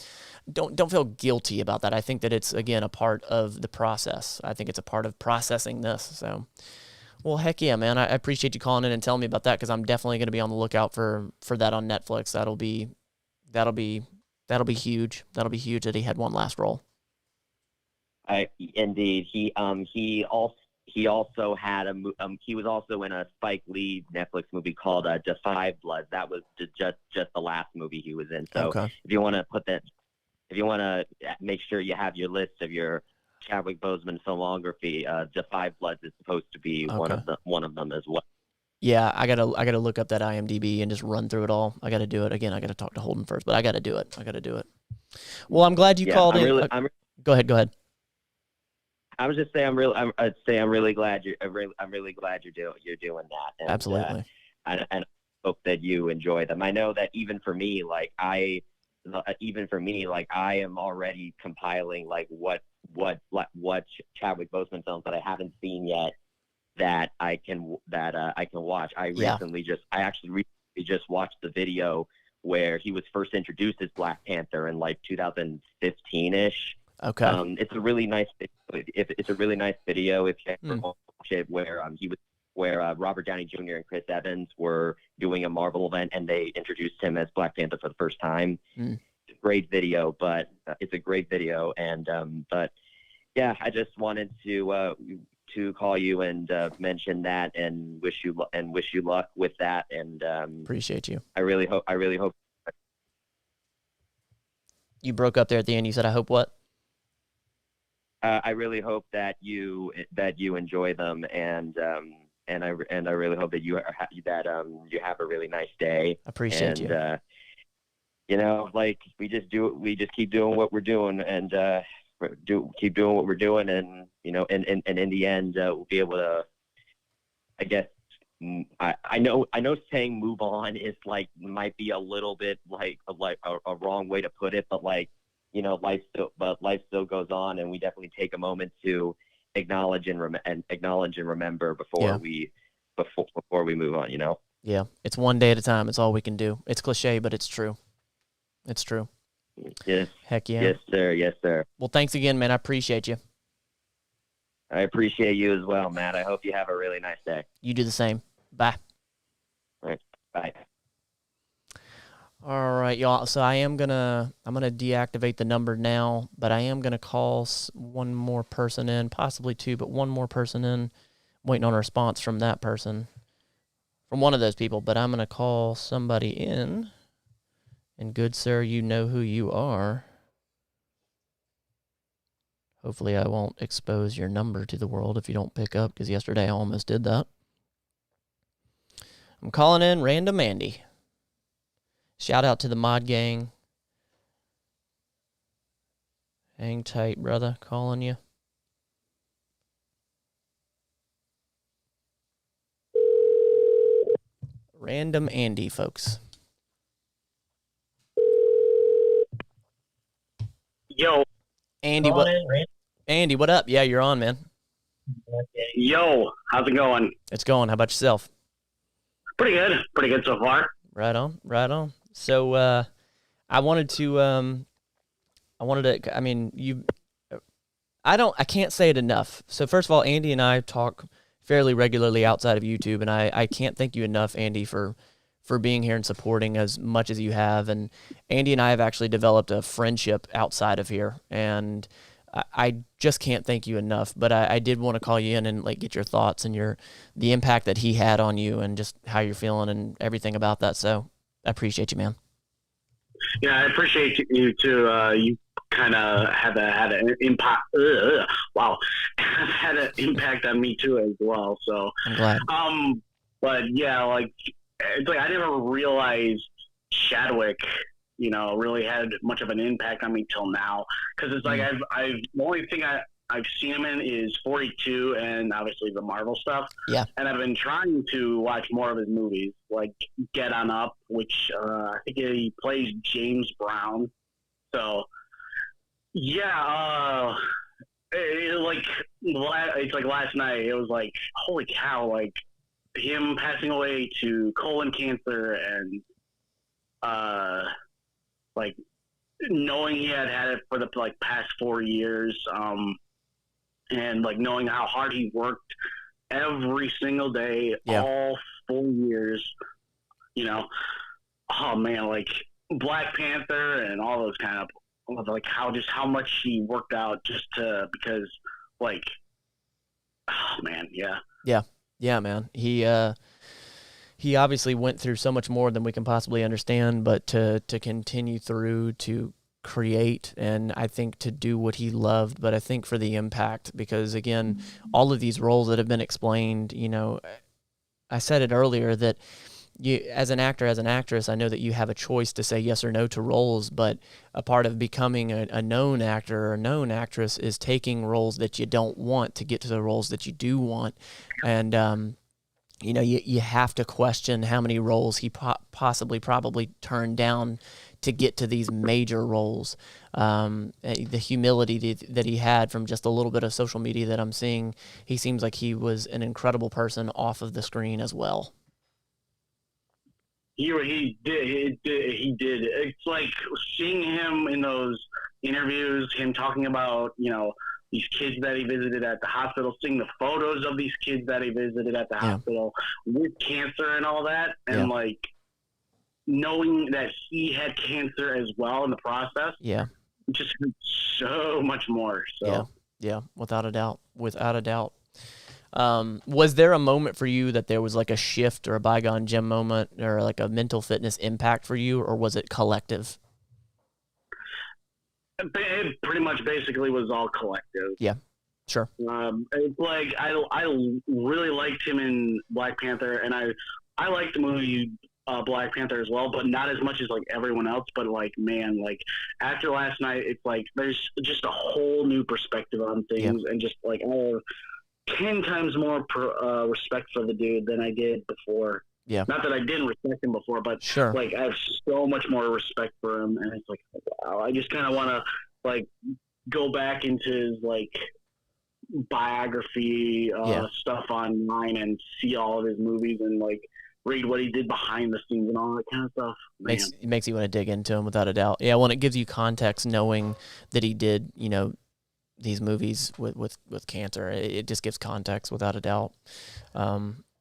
don't feel guilty about that. I think that it's, again, a part of the process. I think it's a part of processing this. So, well, heck yeah, man. I appreciate you calling in and telling me about that, because I'm definitely going to be on the lookout for that on Netflix. That'll be huge. That'll be huge that he had one last role. Indeed. He also had he was also in a Spike Lee Netflix movie called Defy Blood. That was just the last movie he was in. So okay. If you want to make sure you have your list of your Chadwick Boseman filmography, Defy Blood is supposed to be okay. one of them as well. Yeah, I gotta look up that IMDb and just run through it all. I gotta do it again. I gotta talk to Holden first, but I gotta do it. Well, I'm glad you called in. Go ahead. I was just saying, I'm really glad you're doing that. And, absolutely. And I hope that you enjoy them. I know that even for me, I am already compiling what Chadwick Boseman films that I haven't seen yet that I can watch. I actually just watched the video where he was first introduced as Black Panther in 2015-ish. Okay. It's a really nice video if you ever watch it, where Robert Downey Jr. and Chris Evans were doing a Marvel event and they introduced him as Black Panther for the first time. It's a great video, and but yeah, I just wanted to call you and mention that and wish you luck with that, and appreciate you. I really hope. You broke up there at the end. You said, "I hope what?" I really hope that you enjoy them, and I really hope that you have a really nice day. Appreciate you. We just keep doing what we're doing, and keep doing what we're doing, and and in the end, we'll be able to. I guess I know saying move on is might be a little bit a wrong way to put it, but life still goes on, and we definitely take a moment to acknowledge and remember before we move on. Yeah, it's one day at a time. It's all we can do. It's cliche, but it's true. It's true. Yes. Heck yeah. Yes, sir. Yes, sir. Well, thanks again, man. I appreciate you. I appreciate you as well, Matt. I hope you have a really nice day. You do the same. Bye. All right. Bye. All right, y'all. So I'm gonna deactivate the number now, but I am gonna call one more person in, possibly two, but one more person in. Waiting on a response from that person, from one of those people. But I'm gonna call somebody in. And good sir, you know who you are. Hopefully, I won't expose your number to the world if you don't pick up, because yesterday I almost did that. I'm calling in Random Andy. Shout out to the mod gang. Hang tight, brother. Calling you. Random Andy, folks. Yo. Andy, what? Andy, what up? Yeah, you're on, man. Yo, how's it going? It's going. How about yourself? Pretty good so far. Right on. So, I can't say it enough. So first of all, Andy and I talk fairly regularly outside of YouTube, and I can't thank you enough, Andy, for being here and supporting as much as you have. And Andy and I have actually developed a friendship outside of here, and I just can't thank you enough. But I did want to call you in and like get your thoughts and the impact that he had on you and just how you're feeling and everything about that. So I appreciate you, man. Yeah, I appreciate you too. You kind of had an impact. Wow, had an impact on me too as well. So I'm glad. But yeah, like it's like I never realized Chadwick, really had much of an impact on me till now. Because it's like I've the only thing I've seen him in is 42 and obviously the Marvel stuff. Yeah. And I've been trying to watch more of his movies, like Get On Up, which I think he plays James Brown. So yeah, it's like last night. It was like, holy cow! Like him passing away to colon cancer and like knowing he had it for the past 4 years, and like knowing how hard he worked every single day, all 4 years. Oh man, like Black Panther and all those kind of like how much he worked out because like, oh man, yeah, man. He obviously went through so much more than we can possibly understand, but to continue through to create and I think to do what he loved, but I think for the impact, because again, all of these roles that have been explained, I said it earlier that you, as an actor, as an actress, I know that you have a choice to say yes or no to roles, but a part of becoming a known actor or a known actress is taking roles that you don't want to get to the roles that you do want. And, you have to question how many roles he probably turned down to get to these major roles. The humility that he had from just a little bit of social media that I'm seeing, he seems like he was an incredible person off of the screen as well. He did. It's like seeing him in those interviews, him talking about, these kids that he visited at the hospital, seeing the photos of these kids that he visited at the hospital with cancer and all that. And like knowing that he had cancer as well in the process. Yeah. Just so much more. So yeah, without a doubt. Was there a moment for you that there was like a shift or a bygone gym moment or like a mental fitness impact for you, or was it collective? It pretty much basically was all collective. Yeah, sure. It's like I really liked him in Black Panther, and I liked the movie Black Panther as well, but not as much as like everyone else. But like, man, like after last night, it's like there's just a whole new perspective on things, and just like 10 times more respect for the dude than I did before. Yeah. Not that I didn't respect him before, but sure. Like I have so much more respect for him, and it's like, wow, I just kind of want to like go back into his like biography stuff online and see all of his movies and like read what he did behind the scenes and all that kind of stuff. It makes you want to dig into him without a doubt. Yeah, when it gives you context, knowing that he did, these movies with cancer, it just gives context without a doubt.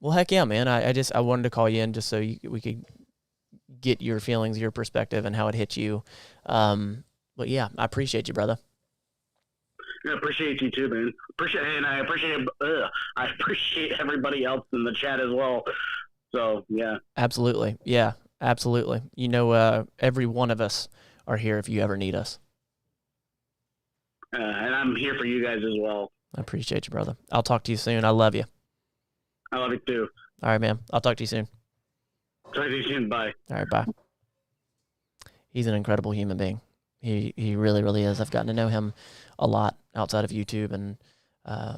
Well, heck yeah, man. I wanted to call you in just so we could get your feelings, your perspective, and how it hit you. But yeah, I appreciate you, brother. I appreciate you too, man. I appreciate everybody else in the chat as well. So yeah. Absolutely. Yeah, absolutely. Every one of us are here if you ever need us. And I'm here for you guys as well. I appreciate you, brother. I'll talk to you soon. I love you. I love you too. All right, man. I'll talk to you soon. Talk to you soon. Bye. All right, bye. He's an incredible human being. He really, really is. I've gotten to know him a lot outside of YouTube, and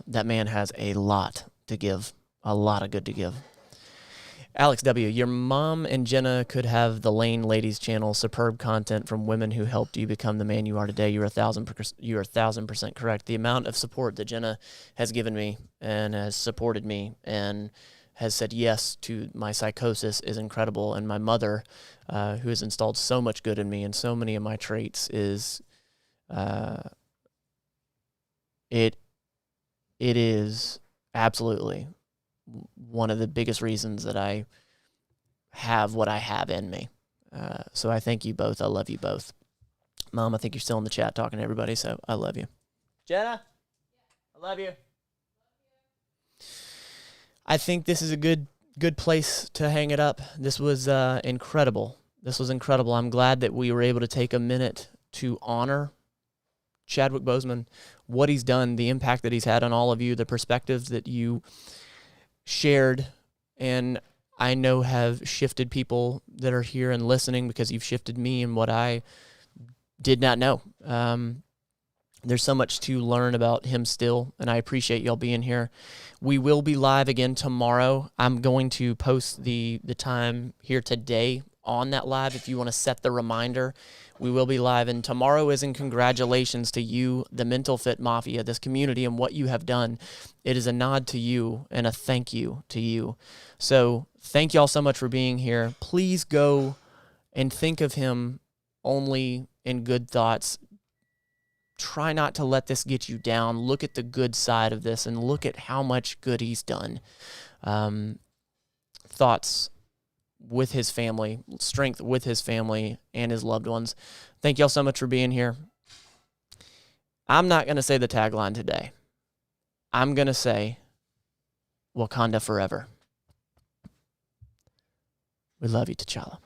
that man has a lot to give, a lot of good to give. Alex W., your mom and Jenna could have the Lane Ladies channel, superb content from women who helped you become the man you are today. You're 1,000% correct. The amount of support that Jenna has given me and has supported me and has said yes to my psychosis is incredible. And my mother, who has installed so much good in me and so many of my traits, is it is absolutely one of the biggest reasons that I have what I have in me. So I thank you both. I love you both. Mom, I think you're still in the chat talking to everybody, so I love you. Jenna, I love you. I think this is a good place to hang it up. This was incredible. This was incredible. I'm glad that we were able to take a minute to honor Chadwick Boseman, what he's done, the impact that he's had on all of you, the perspectives that you shared, and I know have shifted people that are here and listening, because you've shifted me in what I did not know. There's so much to learn about him still, and I appreciate y'all being here. We will be live again tomorrow. I'm going to post the time here today on that live if you want to set the reminder. We will be live, and tomorrow is in congratulations to you, the Mental Fit Mafia, this community, and what you have done. It is a nod to you and a thank you to you. So thank y'all so much for being here. Please go and think of him only in good thoughts. Try not to let this get you down. Look at the good side of this and look at how much good he's done. Thoughts with his family, strength with his family and his loved ones. Thank y'all so much for being here. I'm not going to say the tagline today. I'm going to say Wakanda forever. We love you, T'Challa.